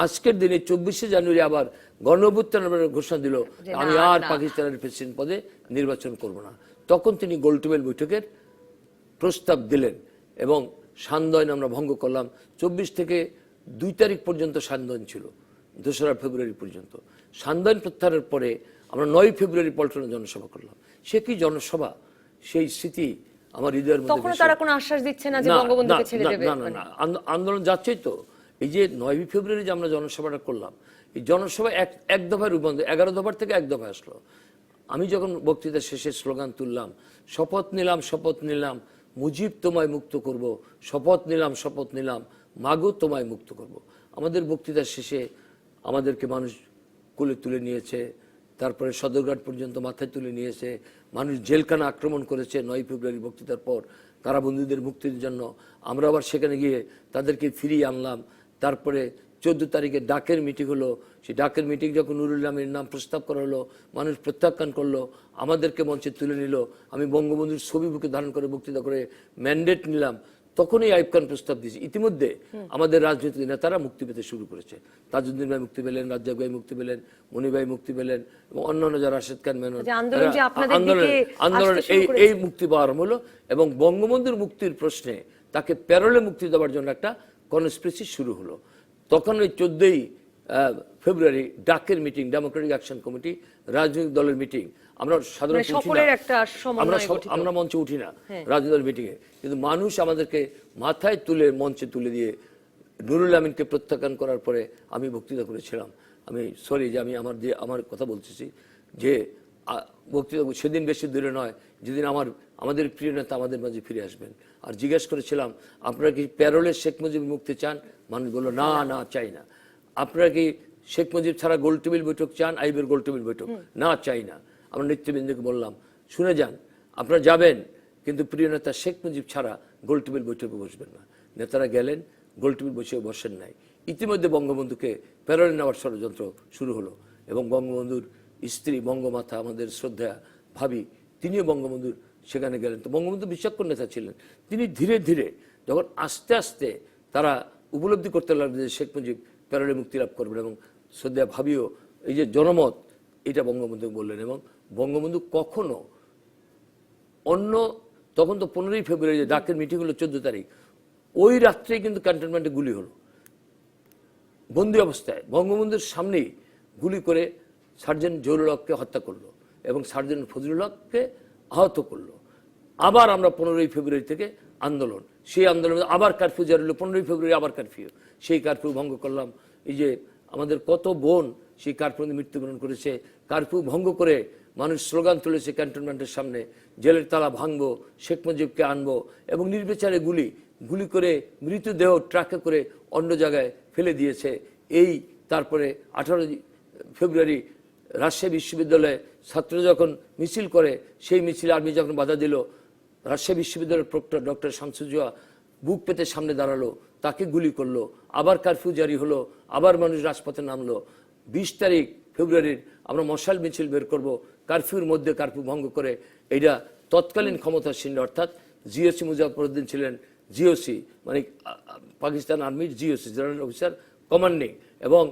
B: আজকের দিনে 24শে জানুয়ারি আবার গণ অভ্যুত্থানের ঘোষণা দিল আমি আর পাকিস্তানের প্রেসিডেন্ট পদে নির্বাচন করব না। তখন তিনি গোলটেবিল বৈঠকের প্রস্তাব দিলেন এবং সান্ধ্য আমরা ভঙ্গ করলাম। 24 থেকে 2 তারিখ পর্যন্ত সান্ধ্য ছিল, 2রা ফেব্রুয়ারি পর্যন্ত। সান্ধ্য প্রত্যাহারের পরে আমরা 9 ফেব্রুয়ারি পল্টনে জনসভা করলাম। সে কি জনসভা, সেই স্মৃতি আমার হৃদয়ের মধ্যে।
A: তখন তারা কোনো আশ্বাস দিচ্ছে না যে বঙ্গবন্ধুকে ছেড়ে দেবে?
B: না, আন্দোলন যাচ্ছেই তো। এই যে 9 ফেব্রুয়ারি যে আমরা জনসভাটা করলাম, এই জনসভা এক দফায় রূপান্তর, 11 দফার থেকে 1 দফায় আসলো। আমি যখন বক্তৃতা শেষে স্লোগান তুললাম, শপথ নিলাম শপথ নিলাম মুজিব তোমায় মুক্ত করব, শপথ নিলাম মাগো তোমায় মুক্ত করব। আমাদের বক্তৃতার শেষে আমাদেরকে মানুষ কোলে তুলে নিয়েছে, তারপরে সদরঘাট পর্যন্ত মাথায় তুলে নিয়েছে, মানুষ জেলখানা আক্রমণ করেছে 9 ফেব্রুয়ারি বক্তৃতার পর কারাবন্দীদের মুক্তির জন্য। আমরা আবার সেখানে গিয়ে তাদেরকে ফিরিয়ে আনলাম। তারপরে 14 তারিখে ডাকের মিটিং হলো। সেই ডাকের মিটিং যখন নুরুল আমিনের নাম প্রস্তাব করা হলো, মানুষ প্রত্যাখ্যান করলো, আমাদেরকে মঞ্চে তুলে নিল। আমি বঙ্গবন্ধুর ছবি বুকে ধারণ করে বক্তৃতা করে ম্যান্ডেট নিলাম। তখনই আইয়ুব খান প্রস্তাব দিয়েছে। ইতিমধ্যে আমাদের রাজনৈতিক নেতারা মুক্তি পেতে শুরু করেছে। তাজউদ্দিন ভাই মুক্তি পেলেন, রাজ্জাক ভাই মুক্তি পেলেন, মনি ভাই মুক্তি পেলেন এবং অন্যান্য যারা রাশেদ খান মেনন আন্দোলন এই মুক্তি পাওয়ার হলো। এবং বঙ্গবন্ধুর মুক্তির প্রশ্নে তাকে প্যারোলে মুক্তি দেওয়ার জন্য একটা কনস্পিরেসি শুরু হলো। তখন ওই 14ই ফেব্রুয়ারি ডাকের মিটিং, ডেমোক্রেটিক অ্যাকশন কমিটি রাজনৈতিক দলের মিটিং। আমরা সাধারণত আমরা মঞ্চে উঠি না রাজনৈতিক দলের মিটিংয়ে, কিন্তু মানুষ আমাদেরকে মাথায় তুলে মঞ্চে তুলে দিয়ে নুরুল আমিনকে প্রত্যাখ্যান করার পরে আমি বক্তৃতা করেছিলাম। আমি সরি যে আমি আমার কথা বলতেছি যে বক্তৃতা সেদিন বেশি দূরে নয় যেদিন আমাদের প্রিয় নেতা আমাদের মাঝে ফিরে আসবেন। আর জিজ্ঞেস করেছিলাম আপনারা কি প্যারোলের শেখ মুজিব মুক্তি চান? মানুষ বললো না চাই না। আপনারা কি শেখ মুজিব ছাড়া গোলটেবিল বৈঠক চান? আইয়ুবের গোলটেবিল বৈঠক না চাই না। আমরা নেতৃবৃন্দকে বললাম শুনে যান, আপনারা যাবেন কিন্তু প্রিয় নেতা শেখ মুজিব ছাড়া গোলটেবিল বৈঠকে বসবেন না। নেতারা গেলেন, গোলটেবিল বৈঠকে বসেন নাই। ইতিমধ্যে বঙ্গবন্ধুকে প্যারোলে নেওয়ার ষড়যন্ত্র শুরু হলো এবং বঙ্গবন্ধুর স্ত্রী বঙ্গমাতা আমাদের শ্রদ্ধা ভাবি তিনিও বঙ্গবন্ধুর সেখানে গেলেন। তো বঙ্গবন্ধু বিচক্ষণ নেতা ছিলেন। তিনি ধীরে ধীরে যখন আস্তে আস্তে তারা উপলব্ধি করতে লাগলেন যে শেখ মুজিব প্যারোলে মুক্তি লাভ করবেন এবং শ্রদ্ধা ভাবিও এই যে জনমত এটা বঙ্গবন্ধু বললেন। এবং বঙ্গবন্ধু কখনো অন্য তখন তো 15ই ফেব্রুয়ারি ডাকের মিটিং হলো 14 তারিখ, ওই রাত্রেই কিন্তু ক্যান্টনমেন্টে গুলি হলো বন্দি অবস্থায়। বঙ্গবন্ধুর সামনেই গুলি করে সার্জেন্ট জহুরুল হককে হত্যা করলো এবং সার্জেন্ট ফজলুল হককে আহত করলো। আবার আমরা 15ই ফেব্রুয়ারি থেকে আন্দোলন, সেই আন্দোলনে আবার কারফিউ জারি হলো। 15ই ফেব্রুয়ারি আবার কারফিউ, সেই কারফিউ ভঙ্গ করলাম। এই যে আমাদের কত বোন সেই কারফিউতে মৃত্যুবরণ করেছে। কারফিউ ভঙ্গ করে মানুষ স্লোগান তুলেছে ক্যান্টনমেন্টের সামনে, জেলের তালা ভাঙবো, শেখ মুজিবকে আনবো এবং নির্বিচারে গুলি করে মৃতদেহ ট্রাকে করে অন্য জায়গায় ফেলে দিয়েছে। এই তারপরে 18 ফেব্রুয়ারি রাজশাহী বিশ্ববিদ্যালয়ে ছাত্র যখন মিছিল করে, সেই মিছিলে আর্মি যখন বাধা দিল, রাজশাহী বিশ্ববিদ্যালয়ের প্রক্টর ডক্টর শামসুজ্জোহা বুক পেতে সামনে দাঁড়ালো, তাকে গুলি করলো। আবার কারফিউ জারি হলো, আবার মানুষ রাজপথে নামলো। 20 তারিখ ফেব্রুয়ারির আমরা মশাল মিছিল বের করব, কারফিউর মধ্যে কারফিউ ভঙ্গ করে। এটা তৎকালীন ক্ষমতাসীন অর্থাৎ জিওসি মুজাফরউদ্দিন ছিলেন, জিওসি মানে পাকিস্তান আর্মির জিওসি জেনারেল অফিসার কমান্ডিং, এবং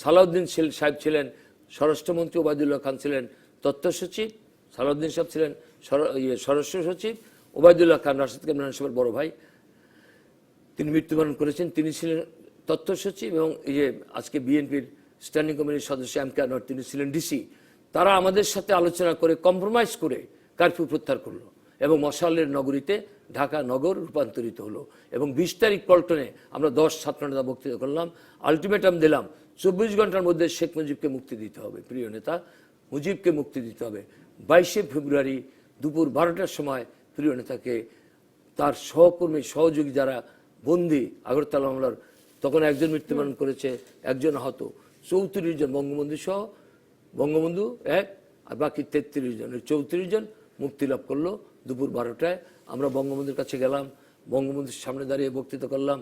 B: সালাউদ্দিন সাহেব ছিলেন স্বরাষ্ট্রমন্ত্রী, ওবায়দুল্লাহ খান ছিলেন তথ্য সচিব, সালাউদ্দিন সাহেব ছিলেন স্বরাষ্ট্র সচিব, ওবায়দুল্লাহ খান রাশেদ খান মেনন সাহেবের বড় ভাই, তিনি মৃত্যুবরণ করেছেন, তিনি ছিলেন তথ্য সচিব। এবং এই যে আজকে বিএনপির স্ট্যান্ডিং কমিটির সদস্য এম.কে. আনোয়ার, তিনি ছিলেন ডিসি। তারা আমাদের সাথে আলোচনা করে কম্প্রোমাইজ করে কারফিউ প্রত্যাহার করলো এবং মশালের নগরীতে ঢাকা নগর রূপান্তরিত হলো। এবং 20 তারিখ পল্টনে আমরা 10 ছাত্র নেতা বক্তৃতা করলাম, আলটিমেটাম দিলাম 24 ঘন্টার মধ্যে শেখ মুজিবকে মুক্তি দিতে হবে, প্রিয় নেতা মুজিবকে মুক্তি দিতে হবে। 22শে ফেব্রুয়ারি দুপুর 12টার সময় প্রিয় নেতাকে তার সহকর্মী সহযোগী যারা বন্দী আগরতলা মামলার, তখন একজন মৃত্যুবরণ করেছে, একজন আহত, 34 জন বঙ্গবন্ধু সহ, বঙ্গবন্ধু এক আর বাকি 33 জন, 34 জন মুক্তি লাভ করলো দুপুর 12টায়। আমরা বঙ্গবন্ধুর কাছে গেলাম, বঙ্গবন্ধুর সামনে দাঁড়িয়ে বক্তৃতা করলাম।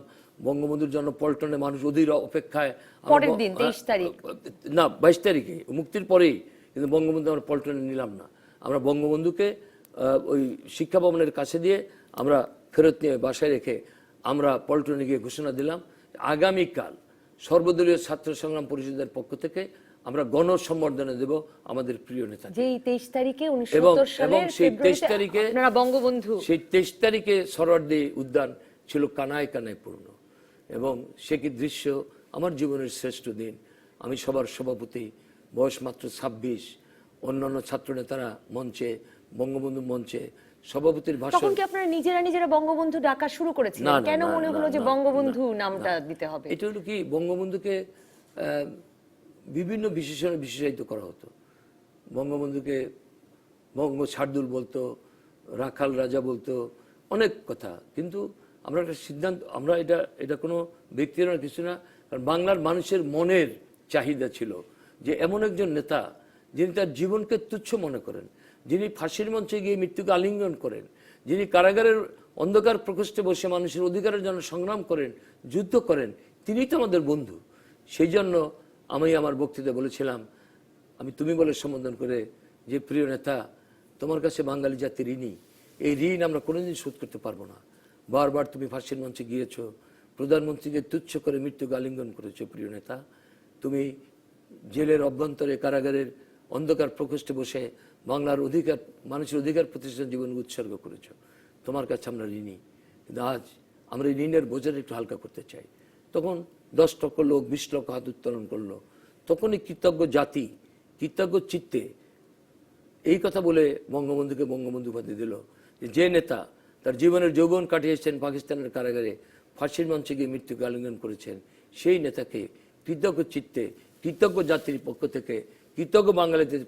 B: বঙ্গবন্ধুর জন্য পল্টনে মানুষ অধীর অপেক্ষায়।
A: পরের দিন 23 তারিখ
B: না, 22 তারিখে মুক্তির পরেই, কিন্তু বঙ্গবন্ধু আমরা পল্টনে নিলাম না। আমরা বঙ্গবন্ধুকে ওই শিক্ষা ভবনের কাছে দিয়ে আমরা ফেরত নিয়ে বাসায় রেখে আমরা পল্টনে গিয়ে ঘোষণা দিলাম আগামীকাল সর্বদলীয় ছাত্র সংগ্রাম পরিষদের পক্ষ থেকে আমরা গণসম্বর্ধনা দেব আমাদের প্রিয় নেতা।
A: যেই 23 তারিখে 1970 সালের
B: সেই 23
A: ফেব্রুয়ারিতে
B: তারিখে
A: আপনারা বঙ্গবন্ধু,
B: সেই 23 তারিখে সরোয়ার্দী উদ্যান ছিল কানায় কানায় পূর্ণ। এবং সে কি দৃশ্য, আমার জীবনের শ্রেষ্ঠ দিন। আমি সবার সভাপতি, বয়স মাত্র 26, অন্যান্য ছাত্র নেতারা মঞ্চে, বঙ্গবন্ধু মঞ্চে, সভাপতির ভাষণ।
A: তখন কি আপনারা নিজেরা বঙ্গবন্ধু ডাকা শুরু করেছিলেন? কেন মনে হলো যে বঙ্গবন্ধু নামটা দিতে হবে?
B: এটা হলো কি, বঙ্গবন্ধুকে বিভিন্ন বিশেষণে বিশেষায়িত করা হতো। বঙ্গবন্ধুকে বঙ্গ শার্দুল বলতো, রাখাল রাজা বলতো, অনেক কথা। কিন্তু আমরা একটা সিদ্ধান্ত, আমরা এটা কোনো ব্যক্তিগত কিছু না, কারণ বাংলার মানুষের মনের চাহিদা ছিল যে এমন একজন নেতা যিনি তার জীবনকে তুচ্ছ মনে করেন, যিনি ফাঁসির মঞ্চে গিয়ে মৃত্যুকে আলিঙ্গন করেন, যিনি কারাগারের অন্ধকার প্রকোষ্ঠে বসে মানুষের অধিকারের জন্য সংগ্রাম করেন, যুদ্ধ করেন, তিনিই তো আমাদের বন্ধু। সেই জন্য আমি আমার বক্তৃতা বলেছিলাম, আমি তুমি বলে সম্বোধন করে, যে প্রিয় নেতা, তোমার কাছে বাঙালি জাতির ঋণী, এই ঋণ আমরা কোনোদিন শোধ করতে পারবো না। বারবার তুমি ফাঁসির মঞ্চে গিয়েছো, প্রধানমন্ত্রীকে তুচ্ছ করে মৃত্যুকে আলিঙ্গন করেছো। প্রিয় নেতা, তুমি জেলের অভ্যন্তরে কারাগারের অন্ধকার প্রকোষ্ঠে বসে বাংলার অধিকার, মানুষের অধিকার প্রতিষ্ঠার জীবন উৎসর্গ করেছো। তোমার কাছে আমরা ঋণী। কিন্তু আজ আমরা এই ঋণের বোঝাটা একটু হালকা করতে চাই। তখন 10 লক্ষ লোক 20 লক্ষ হাত উত্তোলন করলো। তখনই কৃতজ্ঞ জাতি কৃতজ্ঞ চিত্তে এই কথা বলে বঙ্গবন্ধুকে বঙ্গবন্ধু উপাধি দিল। যে নেতা তার জীবনের যৌবন কাটিয়েছেন পাকিস্তানের কারাগারে, ফাঁসির মঞ্চে গিয়ে মৃত্যুকে আলিঙ্গন করেছেন, সেই নেতাকে কৃতজ্ঞ চিত্তে, কৃতজ্ঞ জাতির পক্ষ থেকে, কৃতজ্ঞ বাঙালিদের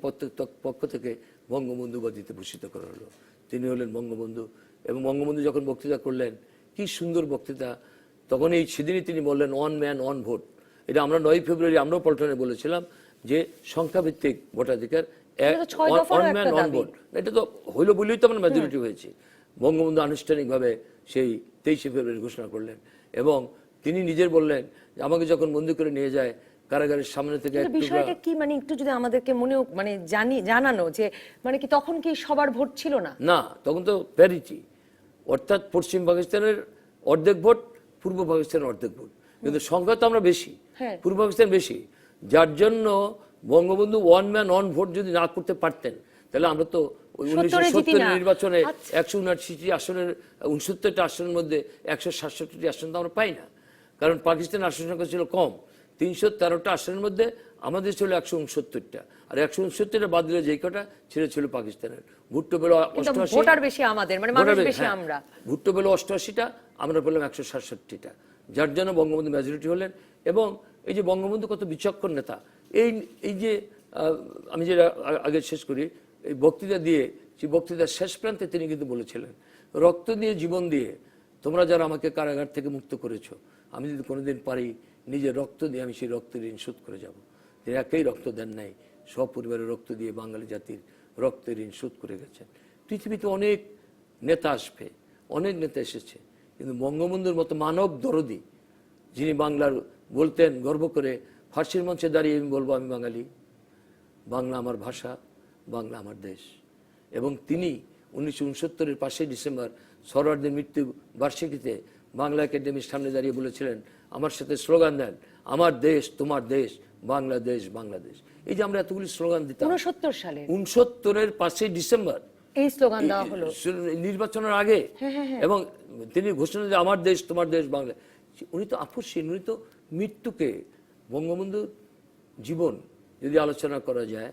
B: পক্ষ থেকে বঙ্গবন্ধু উপাধিতে ভূষিত করা হলো। তিনি হলেন বঙ্গবন্ধু। এবং বঙ্গবন্ধু যখন বক্তৃতা করলেন, কি সুন্দর বক্তৃতা! তখন সেদিনই তিনি বললেন, 1 ম্যান 1 ভোট। এটা আমরা 9 ফেব্রুয়ারি আমরাও পল্টনে বলেছিলাম যে সংখ্যাভিত্তিক ভোটাধিকার, 1 ম্যান 1 ভোট। এটা তো হইলো বলেই তো আমরা মেজরিটি হয়েছে। বঙ্গবন্ধু আনুষ্ঠানিকভাবে সেই 23 ফেব্রুয়ারি ঘোষণা করলেন। এবং তিনি নিজের বললেন, আমাকে যখন বন্দী করে নিয়ে যায় কারাগারের সামনে থেকে,
A: বিষয়টা কি মানে একটু যদি আমাদেরকে জানানো যে মানে কি তখন কি সবার ভোট ছিল না?
B: না, তখন তো প্যারিটি, অর্থাৎ পশ্চিম পাকিস্তানের অর্ধেক ভোট, পূর্ব পাকিস্তানের অর্ধেক ভোট, কিন্তু সংখ্যা তো আমরা বেশি, পূর্ব পাকিস্তান বেশি। যার জন্য বঙ্গবন্ধু 1 ম্যান 1 ভোট যদি না করতে পারতেন, তাহলে আমরা তো 1970 নির্বাচনে 179 আসনের 69টা আসনের মধ্যে 167টি আসন তো আমরা পাই না। কারণ পাকিস্তানের আসন সংখ্যা ছিল কম, 313টা আসনের মধ্যে আমাদের ছিল 169টা, আর 169টা বাদ দিলে যেই কটা ছিল পাকিস্তানের। ভুট্টো পেল 88,
A: ভোটার বেশি আমাদের, মানে মানুষ বেশি আমরা।
B: ভুট্টো পেল 88টা, আমরা পেলাম 167টা, যার জন্য বঙ্গবন্ধু মেজরিটি হলেন। এবং এই যে বঙ্গবন্ধু কত বিচক্ষণ নেতা, এই যে আমি যেটা আগে শেষ করি, এই বক্তৃতা দিয়ে, সেই বক্তৃতার শেষ প্রান্তে তিনি কিন্তু বলেছিলেন, রক্ত দিয়ে জীবন দিয়ে তোমরা যারা আমাকে কারাগার থেকে মুক্ত করেছো, আমি যদি কোনোদিন পারি নিজের রক্ত দিয়ে আমি সেই রক্তের ঋণ শোধ করে যাব। তিনি একেই রক্ত দেন নাই, সপরিবারের রক্ত দিয়ে বাঙালি জাতির রক্তের ঋণ শোধ করে গেছেন। পৃথিবীতে অনেক নেতা আসবে, অনেক নেতা এসেছে, কিন্তু বঙ্গবন্ধুর মতো মানব দরদি, যিনি বাংলার বলতেন গর্ব করে, ফাঁসির মঞ্চে দাঁড়িয়ে আমি বলবো, আমি বাঙালি, বাংলা আমার ভাষা, বাংলা আমার দেশ। এবং তিনি 1969-এর 5 ডিসেম্বর সরোয়ার্দীর মৃত্যু বার্ষিকীতে বাংলা একাডেমির সামনে দাঁড়িয়ে বলেছিলেন, আমার সাথে স্লোগান দেন, আমার দেশ তোমার দেশ, বাংলাদেশ বাংলাদেশ। এই যে আমরা এতগুলি স্লোগান দিতাম 69-এর 5 ডিসেম্বর,
A: এই স্লোগান দেওয়া হলো
B: নির্বাচনের আগে। এবং তিনি ঘোষণা যে আমার দেশ তোমার দেশ বাংলা। উনি তো আপসহীন, উনি তো মৃত্যুকে, বঙ্গবন্ধুর জীবন যদি আলোচনা করা যায়,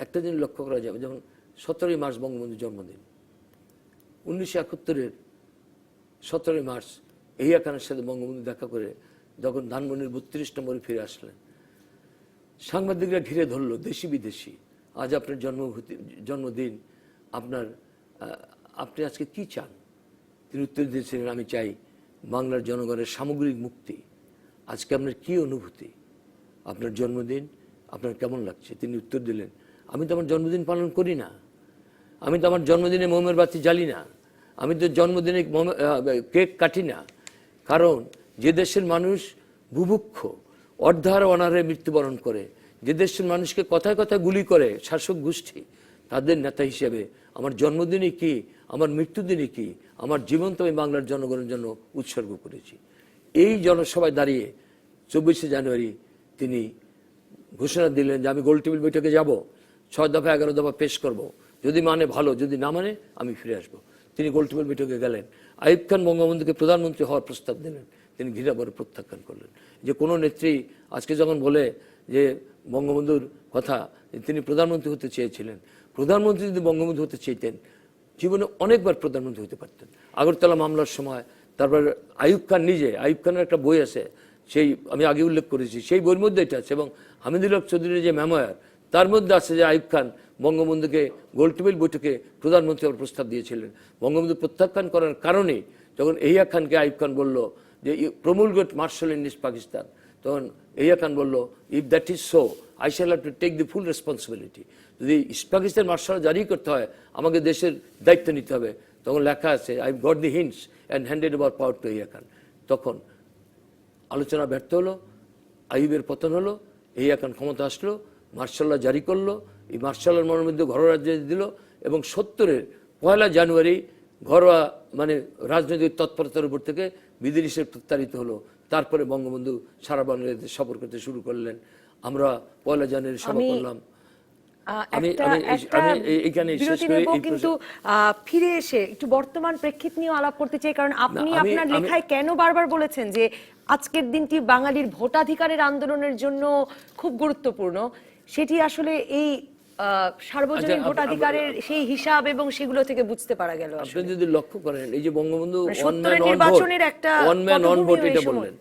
B: একটা দিন লক্ষ্য করা যাবে, যেমন 17ই মার্চ বঙ্গবন্ধুর জন্মদিন, 1971-এর 17ই মার্চ এহিয়া খানের সাথে বঙ্গবন্ধু দেখা করে যখন ধানমন্ডির 32 নম্বরে ফিরে আসলেন, সাংবাদিকরা ঘিরে ধরলো, দেশি বিদেশি, আজ আপনার জন্মদিন, আপনি আজকে কি চান? তিনি উত্তর দিয়েছিলেন, আমি চাই বাংলার জনগণের সামগ্রিক মুক্তি। আজকে আপনার কি অনুভূতি? আপনার জন্মদিন আপনার কেমন লাগছে? তিনি উত্তর দিলেন, আমি তো আমার জন্মদিন পালন করি না, আমি তো আমার জন্মদিনে মোমের বাতি জ্বালি না, আমি তো জন্মদিনে কেক কাটি না, কারণ যে দেশের মানুষ বুভুক্ষ, অর্ধার অনারে মৃত্যুবরণ করে, যে দেশের মানুষকে কথায় কথায় গুলি করে শাসক গোষ্ঠী, তাদের নেতা হিসেবে আমার জন্মদিনে কি, আমার মৃত্যুদিনে কি, আমার জীবন তো আমি বাংলার জনগণের জন্য উৎসর্গ করেছি। এই জনসভায় দাঁড়িয়ে 24শে জানুয়ারি তিনি ঘোষণা দিলেন যে আমি গোল টেবিল বৈঠকে যাব, 6 দফা 11 দফা পেশ করব, যদি মানে ভালো, যদি না মানে আমি ফিরে আসব। তিনি গোল টেবিল বৈঠকে গেলেন। আইয়ুব খান বঙ্গবন্ধুকে প্রধানমন্ত্রী হওয়ার প্রস্তাব দিলেন, তিনি ঘৃণাভরে প্রত্যাখ্যান করলেন। যে কোনো নেত্রী আজকে যখন বলে যে বঙ্গবন্ধুর কথা, তিনি প্রধানমন্ত্রী হতে চেয়েছিলেন, প্রধানমন্ত্রী যদি বঙ্গবন্ধু হতে চেয়েতেন জীবনে অনেকবার প্রধানমন্ত্রী হতে পারতেন। আগরতলা মামলার সময়, তারপর আইয়ুব খান নিজে, আইয়ুব খানের একটা বই আছে, সেই আমি আগে উল্লেখ করেছি, সেই বইয়ের মধ্যে এটা আছে, এবং হামিদুল হক চৌধুরীর যে মেমোয়ার, তার মধ্যে আছে যে আইয়ুব খান বঙ্গবন্ধুকে গোল টেবিল বৈঠকে প্রধানমন্ত্রী হওয়ার প্রস্তাব দিয়েছিলেন। বঙ্গবন্ধু প্রত্যাখ্যান করার কারণে যখন এহিয়া খানকে আইয়ুব খান বলল যে promulgate martial in east Pakistan, তখন এহিয়া খান বলল, if that is so I shall have to take the full responsibility. যদি ইস্ট পাকিস্তান মার্শাল জারি করতে হয়, আমাকে দেশের দায়িত্ব নিতে হবে। তখন লেখা আছে, I got the hints and handed over power to Yahya Khan. তখন আলোচনা ব্যর্থ হলো, আইয়ুবের পতন হলো, এহিয়া খান ক্ষমতা আসলো, মার্শাল্লাহ জারি করলো, এই মার্শাল্লার মধ্যে ঘরোয়া রাজনীতি দিল, এবং 70-এর 1 জানুয়ারি ঘরোয়া মানে রাজনৈতিক তৎপরতার উপর থেকে বিধিনিষেধ প্রত্যারিত হলো। তারপরে বঙ্গবন্ধু সারা বাংলাদেশে সফর করতে শুরু করলেন। আমরা 1 জানুয়ারি সভা করলাম।
A: কিন্তু ফিরে এসে একটু বর্তমান প্রেক্ষিত নিয়ে আলাপ করতে চাই, কারণ আপনি আপনার লেখায় কেন বারবার বলেছেন যে আজকের দিনটি বাঙালির ভোটাধিকারের আন্দোলনের জন্য খুব গুরুত্বপূর্ণ। সেটি আসলে এই সার্বজনীন ভোটাধিকারের সেই হিসাব এবং সেগুলো থেকে বুঝতে পারা গেল।
B: আপনি যদি লক্ষ্য করেন, এই যে বঙ্গবন্ধু
A: নির্বাচনের একটা
B: ওয়ান ভোট এটা বললেন,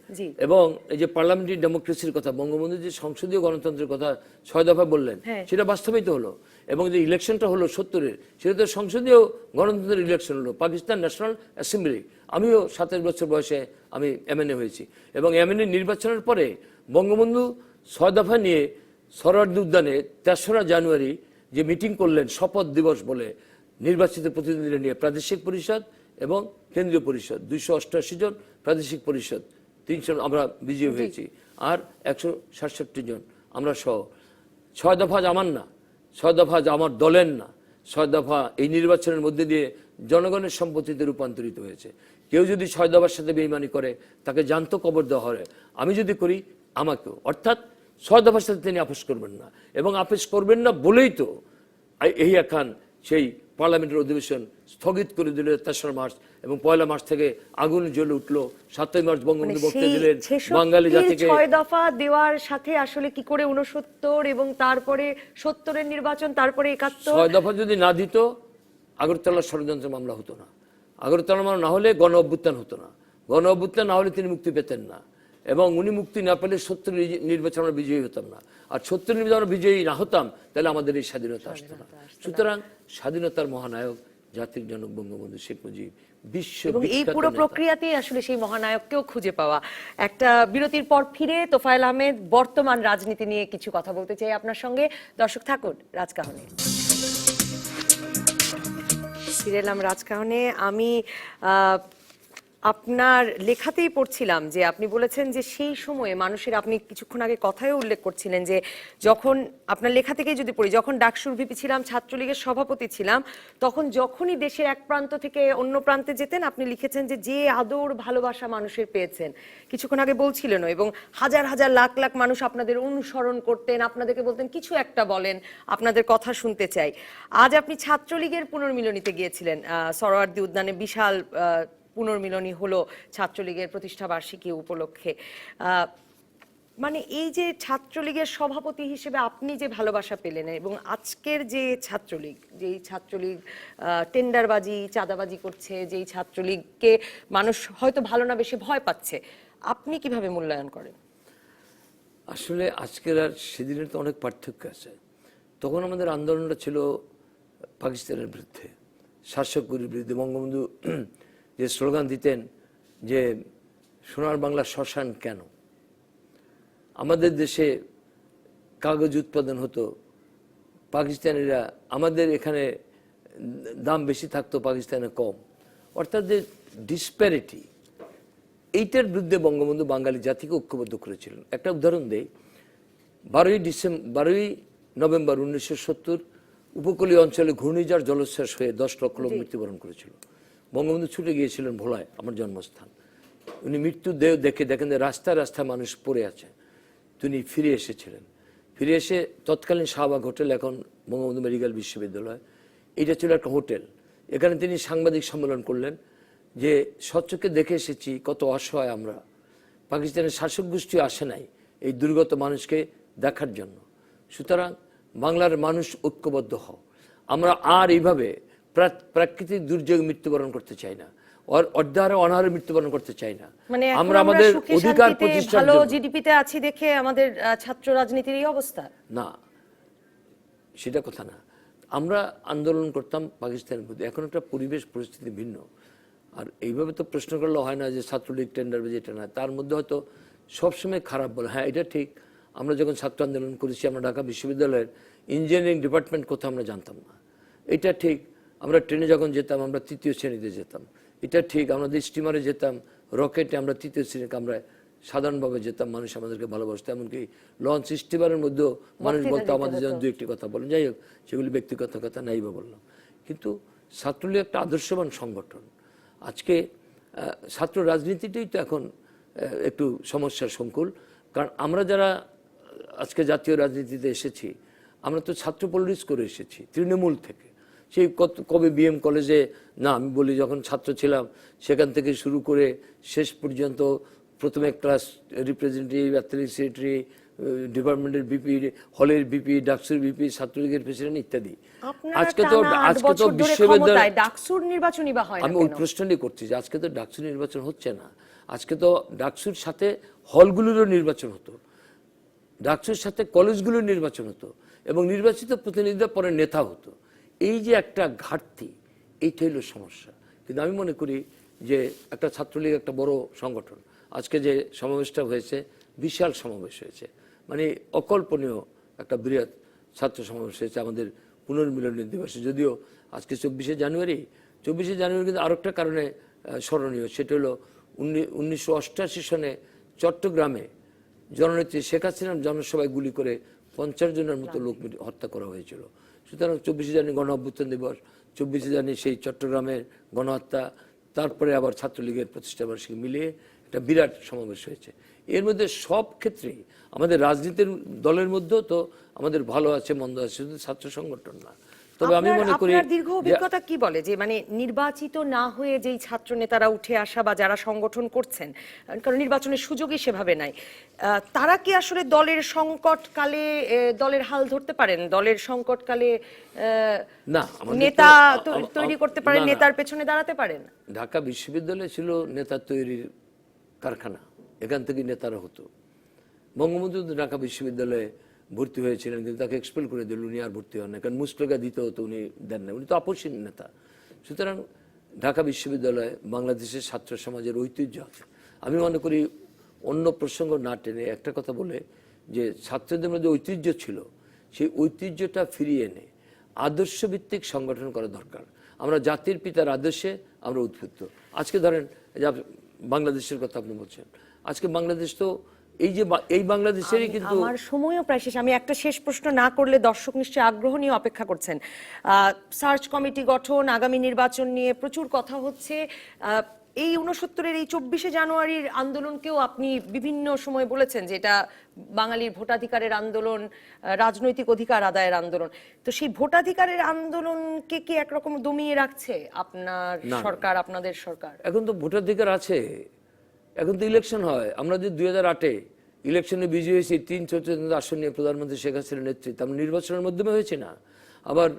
B: এবং এই যে পার্লামেন্টারি ডেমোক্রেসির কথা, বঙ্গবন্ধু যে সংসদীয় গণতন্ত্রের কথা 6 দফা বললেন, সেটা বাস্তবায়িত হলো। এবং যে ইলেকশনটা হলো 70-এর, সেটা তো সংসদীয় গণতন্ত্রের ইলেকশন হলো, পাকিস্তান ন্যাশনাল অ্যাসেম্বলি। আমিও 27 বছর বয়সে আমি এমএনএ হয়েছি, এবং এমএনএ নির্বাচনের পরে বঙ্গবন্ধু 6 দফা নিয়ে সরোয়ার্দী উদ্যানে 3রা জানুয়ারি যে মিটিং করলেন শপথ দিবস বলে, নির্বাচিত প্রতিনিধিদের নিয়ে, প্রাদেশিক পরিষদ এবং কেন্দ্রীয় পরিষদ 288 জন, প্রাদেশিক পরিষদ 300, আমরা বিজয়ী হয়েছি, আর 167 জন আমরা সহ। 6 দফা আমার না, 6 দফা আমার দলের না, 6 দফা এই নির্বাচনের মধ্যে দিয়ে জনগণের সম্পত্তিতে রূপান্তরিত হয়েছে। কেউ যদি 6 দফার সাথে বেইমানি করে, তাকে জ্যান্ত কবর দেওয়া হয়। আমি যদি করি, আমাকেও, অর্থাৎ 6 দফার সাথে তিনি আপোষ করবেন না, এবং আপোষ করবেন না বলেই তো এহিয়া খান সেই পার্লামেন্টের অধিবেশন স্থগিত করে দিল 3রা মার্চ, এবং 1 মার্চ থেকে আগুন জ্বলে উঠলো। 7ই মার্চ বঙ্গবন্ধু বক্তব্য দিলেন বাঙালি জাতিকে
A: 6 দফা দেওয়ার সাথে আসলে কি করে 69 এবং তারপরে 70-এর নির্বাচন, তারপরে 71।
B: 6 দফা যদি না দিত, আগরতলা ষড়যন্ত্র মামলা হতো না, আগরতলা মামলা না হলে গণ অভ্যুত্থান হতো না, গণ অভ্যুত্থান না হলে তিনি মুক্তি পেতেন না, এবং উনি মুক্তি না পেলে 70 নির্বাচন আমরা বিজয়ী হতাম না, আর 70 নির্বাচন বিজয়ী না হতাম তাহলে আমাদের এই স্বাধীনতা আসতো না। সুতরাং স্বাধীনতার মহানায়ক, জাতির জনক বঙ্গবন্ধু শেখ মুজিব, বিশ্ব
A: এই পুরো প্রক্রিয়াতেই আসলে সেই মহানায়ককেও খুঁজে পাওয়া। একটা বিরতির পর ফিরে তোফায়েল আহমেদ বর্তমান রাজনীতি নিয়ে কিছু কথা বলতে চাই আপনার সঙ্গে। দর্শক থাকুন রাজকাহনে। ফিরে এলাম রাজকাহনে। আমি আপনার লেখাতেই পড়ছিলাম যে আপনি বলেছেন যে সেই সময়ে মানুষের, আপনি কিছুক্ষণ আগে কথায়ও উল্লেখ করছিলেন যে যখন আপনার লেখা থেকেই যদি পড়ি, যখন ডাকসুর ভিপি ছিলাম, ছাত্রলীগের সভাপতি ছিলাম, তখন যখনই দেশের এক প্রান্ত থেকে অন্য প্রান্তে যেতেন, আপনি লিখেছেন যে আদর ভালোবাসা মানুষের পেয়েছেন, কিছুক্ষণ আগে বলছিলেন, এবং হাজার হাজার লাখ লাখ মানুষ আপনাদের অনুসরণ করতেন, আপনাদেরকে বলতেন কিছু একটা বলেন, আপনাদের কথা শুনতে চাই। আজ আপনি ছাত্রলীগের পুনর্মিলনীতে গিয়েছিলেন, সরোয়ার্দী উদ্যানে বিশাল পুনর্মিলনী হলো ছাত্রলীগের প্রতিষ্ঠা বার্ষিকী উপলক্ষে। মানে এই যে ছাত্রলীগের সভাপতি হিসেবে আপনি যে ভালোবাসা পেলেন, এবং আজকের যে ছাত্রলীগ, যেই ছাত্রলীগ টেন্ডারবাজি, চাঁদাবাজি করছে, যেই ছাত্রলীগকে মানুষ হয়তো ভালো না বেশি ভয় পাচ্ছে, আপনি কিভাবে মূল্যায়ন করেন?
B: আসলে আজকের আর সেদিনের তো অনেক পার্থক্য আছে। তখন আমাদের আন্দোলনটা ছিল পাকিস্তানের বিরুদ্ধে, শাসকগুলির বিরুদ্ধে। বঙ্গবন্ধু যে স্লোগান দিতেন যে সোনার বাংলা শ্মশান কেন, আমাদের দেশে কাগজ উৎপাদন হতো, পাকিস্তানিরা, আমাদের এখানে দাম বেশি থাকতো, পাকিস্তানে কম। অর্থাৎ যে ডিসপ্যারিটি, এইটার বিরুদ্ধে বঙ্গবন্ধু বাঙালি জাতিকে ঐক্যবদ্ধ করেছিলেন। একটা উদাহরণ দেই, 12ই নভেম্বর 1970 উপকূলীয় অঞ্চলে ঘূর্ণিঝড় জলোচ্ছ্বাস হয়ে 10 লক্ষ লোক মৃত্যুবরণ করেছিল। বঙ্গবন্ধু ছুটে গিয়েছিলেন ভোলায়, আমার জন্মস্থান। উনি মৃত্যু দেহ দেখেন যে রাস্তায় রাস্তায় মানুষ পড়ে আছে, তিনি ফিরে এসেছিলেন। ফিরে এসে তৎকালীন শাহবাগ হোটেল, এখন বঙ্গবন্ধু মেডিকেল বিশ্ববিদ্যালয়, এটা ছিল একটা হোটেল। এখানে তিনি সাংবাদিক সম্মেলন করলেন যে স্বচক্ষে দেখে এসেছি কত অসহায় আমরা, পাকিস্তানের শাসক গোষ্ঠী আসে নাই এই দুর্গত মানুষকে দেখার জন্য। সুতরাং বাংলার মানুষ ঐক্যবদ্ধ হও, আমরা আর এইভাবে প্রাকৃতিক দুর্যোগে মৃত্যুবরণ করতে চাই না, অর্ধাহারে অনাহারে মৃত্যুবরণ করতে চাই না।
A: মানে
B: আমরা আমাদের অধিকার প্রতিষ্ঠার
A: ভালো
B: জন্য
A: জিডিপিতে আছি দেখে আমাদের ছাত্র রাজনীতির এই অবস্থা
B: না, সেটা কথা না। আমরা আন্দোলন করতাম পাকিস্তানের বিরুদ্ধে, এখন একটা পরিবেশ পরিস্থিতি ভিন্ন। আর এইভাবে তো প্রশ্ন করলে হয় না যে ছাত্রলীগ টেন্ডার যেটা না, তার মধ্যে হয়তো সবসময় খারাপ বলে। হ্যাঁ, এটা ঠিক, আমরা যখন ছাত্র আন্দোলন করেছি আমরা ঢাকা বিশ্ববিদ্যালয়ের ইঞ্জিনিয়ারিং ডিপার্টমেন্ট কোথাও আমরা জানতাম না, এটা ঠিক। আমরা ট্রেনে যখন যেতাম আমরা 3য় শ্রেণীতে যেতাম, এটা ঠিক। আমাদের স্টিমারে যেতাম, রকেটে আমরা 3য় শ্রেণীকে আমরা সাধারণভাবে যেতাম, মানুষ আমাদেরকে ভালোবাসতো। এমনকি লঞ্চ স্টিমারের মধ্যেও মানুষ বলতো আমাদের যেন 2-1টি কথা বলেন। যাই হোক, সেগুলি ব্যক্তিগত কথা নাই বা বললাম। কিন্তু ছাত্রলীগ একটা আদর্শবান সংগঠন। আজকে ছাত্র রাজনীতিটাই তো এখন একটু সমস্যার সংকুল। কারণ আমরা যারা আজকে জাতীয় রাজনীতিতে এসেছি, আমরা তো ছাত্র পলিটিক্স করে এসেছি তৃণমূল থেকে। সেই কবে বিএম কলেজে, না আমি বলি যখন ছাত্র ছিলাম সেখান থেকে শুরু করে শেষ পর্যন্ত প্রথমে ক্লাস রিপ্রেজেন্টেটিভ, অ্যাথলেটিক সেক্রেটারি, ডিপার্টমেন্টের বিপি, হলের বিপি, ডাকসুর বিপি, ছাত্রলীগের প্রেসিডেন্ট ইত্যাদি।
A: আজকে তো বিশ্ববিদ্যালয় ডাকসুর নির্বাচনই বা হয় না।
B: আমি ওই প্রশ্নটি করছি যে আজকে তো ডাকসুর নির্বাচন হচ্ছে না। আজকে তো ডাকসুর সাথে হলগুলোরও নির্বাচন হতো, ডাকসুর সাথে কলেজগুলোর নির্বাচন হতো, এবং নির্বাচিত প্রতিনিধিরা পরে নেতা হতো। এই যে একটা ঘাটতি, এইটাই হলো সমস্যা। কিন্তু আমি মনে করি যে একটা ছাত্রলীগ একটা বড় সংগঠন। আজকে যে সমাবেশটা হয়েছে, বিশাল সমাবেশ হয়েছে, মানে অকল্পনীয় একটা বৃহৎ ছাত্র সমাবেশ হয়েছে আমাদের পুনর্মিলনের দিবসে। যদিও আজকে 24শে জানুয়ারি কিন্তু আরও একটা কারণে স্মরণীয়, সেটা হলো 1988 সনে চট্টগ্রামে জননেত্রী শেখ হাসিনার জনসভায় গুলি করে 50 জনের মতো লোক হত্যা করা হয়েছিল। সুতরাং 24শে জানুয়ারি গণ অভ্যুত্থান দিবস, 24শে জানুয়ারি সেই চট্টগ্রামের গণহত্যা, তারপরে আবার ছাত্রলীগের প্রতিষ্ঠা বার্ষিকী মিলিয়ে একটা বিরাট সমাবেশ হয়েছে। এর মধ্যে সব ক্ষেত্রেই আমাদের রাজনীতির দলের মধ্যেও তো আমাদের ভালো আছে মন্দ আছে, শুধু ছাত্র সংগঠন না। তবে আমি মনে করি
A: আপনার দীর্ঘ অভিজ্ঞতা কি বলে যে মানে নির্বাচিত না হয়ে যেই ছাত্র নেতারা উঠে আসা বা যারা সংগঠন করছেন, কারণ নির্বাচনের সুযোগই সেভাবে নাই, তারা কি আসলে দলের সংকটকালে দলের হাল ধরতে পারেন? দলের সংকটকালে
B: না
A: নেতা তৈরি করতে পারেন, নেতার পেছনে দাঁড়াতে পারেন?
B: ঢাকা বিশ্ববিদ্যালয় ছিল নেতা তৈরির কারখানা, এখান থেকে নেতারা হতো। বঙ্গবন্ধু ঢাকা বিশ্ববিদ্যালয়ে ভর্তি হয়েছিলেন, কিন্তু তাকে এক্সপেল করে দিল, উনি আর ভর্তি হন না, কারণ মুসলেখা দিতে হতো, উনি দেন না, উনি তো আপসীন নেতা। সুতরাং ঢাকা বিশ্ববিদ্যালয়ে বাংলাদেশের ছাত্র সমাজের ঐতিহ্য আছে। আমি মনে করি অন্য প্রসঙ্গ না টেনে একটা কথা বলে যে ছাত্রদের মধ্যে ঐতিহ্য ছিল, সেই ঐতিহ্যটা ফিরিয়ে এনে আদর্শভিত্তিক সংগঠন করা দরকার। আমরা জাতির পিতার আদর্শে আমরা উদ্বুদ্ধ। আজকে ধরেন বাংলাদেশের কথা আপনি বলছেন, আজকে বাংলাদেশ তো এই বাংলাদেশেরই কিন্তু।
A: আমার সময়ও প্রায় শেষ, আমি একটা শেষ প্রশ্ন না করলে দর্শক নিশ্চয়ই আগ্রহ নিয়ে অপেক্ষা করছেন। সার্চ কমিটি গঠন, আগামী নির্বাচন নিয়ে প্রচুর কথা হচ্ছে। এই 69-এর এই 24শে জানুয়ারির আন্দোলনকেও আপনি বিভিন্ন সময় বলেছেন যে এটা বাঙালির ভোটাধিকারের আন্দোলন, রাজনৈতিক অধিকার আদায়ের আন্দোলন। তো সেই ভোটাধিকারের আন্দোলনকে কি একরকম দমিয়ে রাখছে আপনার সরকার, আপনাদের সরকার?
B: এখন তো ভোটাধিকার আছে, এখন তো ইলেকশন হয়। আমরা যে 2008-এ ইলেকশনে বিজয়ী হয়েছি 3/4 আসন নিয়ে প্রধানমন্ত্রী শেখ হাসিনার নেতৃত্বে, আমরা নির্বাচনের মাধ্যমে হয়েছে না। আবার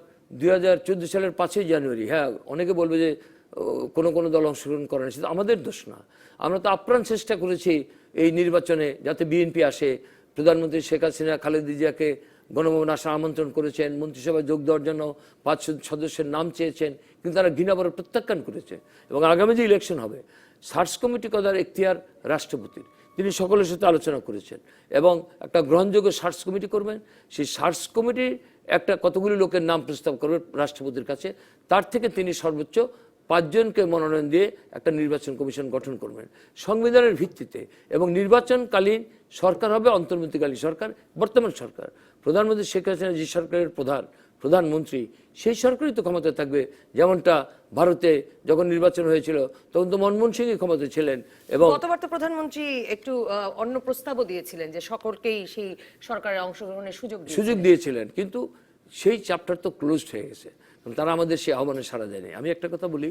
B: 2014 সালের 5ই জানুয়ারি, হ্যাঁ অনেকে বলবে যে কোনো দল অংশগ্রহণ করে না, সেটা আমাদের দোষ না। আমরা তো আপ্রাণ চেষ্টা করেছি এই নির্বাচনে যাতে বিএনপি আসে। প্রধানমন্ত্রী শেখ হাসিনা খালেদা জিয়াকে গণভবনে আসার আমন্ত্রণ করেছেন, মন্ত্রিসভায় যোগ দেওয়ার জন্য 5 সদস্যের নাম চেয়েছেন, কিন্তু তারা ঘৃণাভরে প্রত্যাখ্যান করেছে। এবং আগামী যে ইলেকশন হবে, সার্চ কমিটি করার এখতিয়ার রাষ্ট্রপতির, তিনি সকলের সাথে আলোচনা করেছেন এবং একটা গ্রহণযোগ্য সার্চ কমিটি করবেন। সেই সার্চ কমিটি একটা কতগুলি লোকের নাম প্রস্তাব করবে রাষ্ট্রপতির কাছে, তার থেকে তিনি সর্বোচ্চ 5 জনকে মনোনয়ন দিয়ে একটা নির্বাচন কমিশন গঠন করবেন সংবিধানের ভিত্তিতে, এবং নির্বাচনকালীন সরকার হবে অন্তর্বর্তীকালীন সরকার, বর্তমান সরকার। প্রধানমন্ত্রী শেখ হাসিনা যে সরকারের প্রধানমন্ত্রী, সেই সরকারই তো ক্ষমতায় থাকবে। যেমনটা ভারতে যখন নির্বাচন হয়েছিল তখন তো মনমোহন সিংই ক্ষমতায় ছিলেন, এবং
A: গতবার তো প্রধানমন্ত্রী একটু অন্য প্রস্তাবও দিয়েছিলেন যে সকলকেই সেই সরকারের অংশগ্রহণের সুযোগ
B: দিয়েছিলেন, কিন্তু সেই চ্যাপ্টার তো ক্লোজড হয়ে গেছে, কারণ তারা আমাদের সেই আহ্বানে সাড়া দেয়নি। আমি একটা কথা বলি,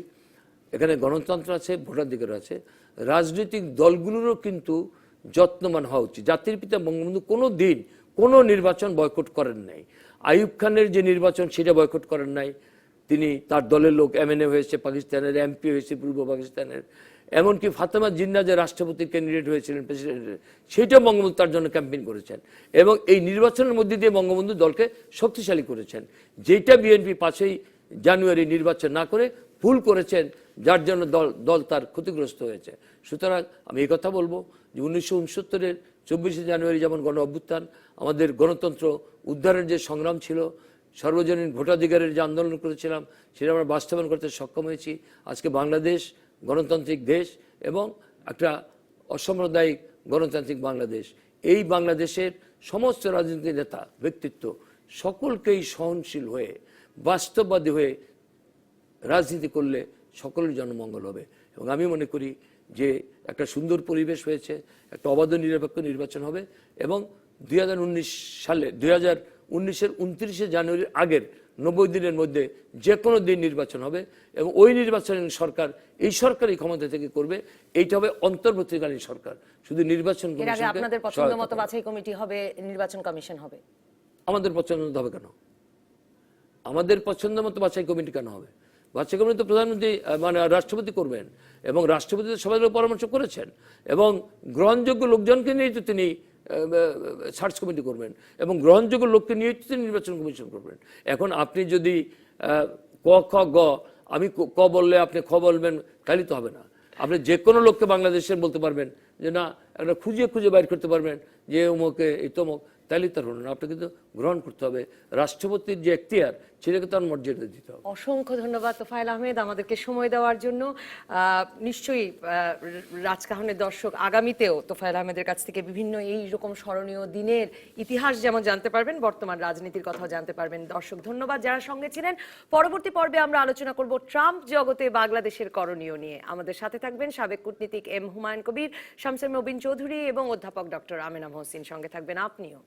B: এখানে গণতন্ত্র আছে, ভোটাধিকার আছে, রাজনৈতিক দলগুলোরও কিন্তু যত্নবান হওয়া উচিত। জাতির পিতা বঙ্গবন্ধু কোনো দিন কোনো নির্বাচন বয়কট করেন নাই। আইয়ুব খানের যে নির্বাচন সেটা বয়কট করেন নাই, তিনি তার দলের লোক এমএনএ হয়েছে পাকিস্তানের, এমপি হয়েছে পূর্ব পাকিস্তানের, এমনকি ফাতেমা জিন্নাহ যে রাষ্ট্রপতির ক্যান্ডিডেট হয়েছিলেন প্রেসিডেন্টের, সেইটা বঙ্গবন্ধু তার জন্য ক্যাম্পেইন করেছেন, এবং এই নির্বাচনের মধ্যে দিয়ে বঙ্গবন্ধু দলকে শক্তিশালী করেছেন। যেটা বিএনপি 5ই জানুয়ারি নির্বাচন না করে ভুল করেছেন, যার জন্য দল তার ক্ষতিগ্রস্ত হয়েছে। সুতরাং আমি এই কথা বলবো যে 1969-এর 24শে জানুয়ারি যেমন গণ অভ্যুত্থান, আমাদের গণতন্ত্র উদ্ধারের যে সংগ্রাম ছিল, সর্বজনীন ভোটাধিকারের যে আন্দোলন করেছিলাম, সেটা আমরা বাস্তবায়ন করতে সক্ষম হয়েছি। আজকে বাংলাদেশ গণতান্ত্রিক দেশ এবং একটা অসাম্প্রদায়িক গণতান্ত্রিক বাংলাদেশ। এই বাংলাদেশের সমস্ত রাজনৈতিক নেতা ব্যক্তিত্ব সকলকেই সহনশীল হয়ে বাস্তববাদী হয়ে রাজনীতি করলে সকলের জনমঙ্গল হবে। এবং আমি মনে করি যে একটা সুন্দর পরিবেশ হয়েছে, একটা অবাধ নিরপেক্ষ নির্বাচন হবে, এবং 2019 সালে 2019-এর 29শে জানুয়ারির আগের 90 দিনের মধ্যে যে কোনো দিন নির্বাচন হবে, এবং ওই নির্বাচনের সরকার এই সরকারই ক্ষমতা থেকে করবে। এইটা হবে অন্তর্বর্তীকালীন সরকার, শুধু নির্বাচন
A: এর আগে আপনাদের পছন্দ মতো বাছাই কমিটি হবে, নির্বাচন কমিশন হবে?
B: আমাদের পছন্দ মতো হবে কেন? আমাদের পছন্দ মতো বাছাই কমিটি কেন হবে? বাছাই কমিটি তো প্রধানমন্ত্রী মানে রাষ্ট্রপতি করবেন, এবং রাষ্ট্রপতি সবাই পরামর্শ করেছেন, এবং গ্রহণযোগ্য লোকজনকে নিয়ে তো তিনি সার্চ কমিটি করবেন, এবং গ্রহণযোগ্য লোককে নিয়ে তিনি নির্বাচন কমিশন করবেন। এখন আপনি যদি ক খ গ, আমি ক বললে আপনি খ বলবেন, তাহলে তো হবে না। আপনি যে কোনো লোককে বাংলাদেশের বলতে পারবেন যে না, একটা খুঁজে বাইর করতে পারবেন যে অমুকে এই তমুক, তাহলে তার হলো না। আপনাকে তো গ্রহণ করতে হবে রাষ্ট্রপতির যে এখতিয়ার, সেটাকে তার মর্যাদা দিতে হবে।
A: অসংখ্য ধন্যবাদ তোফায়েল আহমেদ আমাদেরকে সময় দেওয়ার জন্য। নিশ্চয়ই রাজকাহনের দর্শক আগামীতেও তোফায়েল আহমেদের কাছ থেকে বিভিন্ন এই রকম স্মরণীয় দিনের ইতিহাস যেমন জানতে পারবেন, বর্তমান রাজনীতির কথাও জানতে পারবেন। দর্শক ধন্যবাদ যারা সঙ্গে ছিলেন। পরবর্তী পর্বে আমরা আলোচনা করব ট্রাম্প জগতে বাংলাদেশের করণীয় নিয়ে। আমাদের সাথে থাকবেন সাবেক কূটনীতিক এম হুমায়ুন কবির, শামসুল মবিন চৌধুরী এবং অধ্যাপক ডক্টর আমেনা মহসিন। সঙ্গে থাকবেন আপনিও।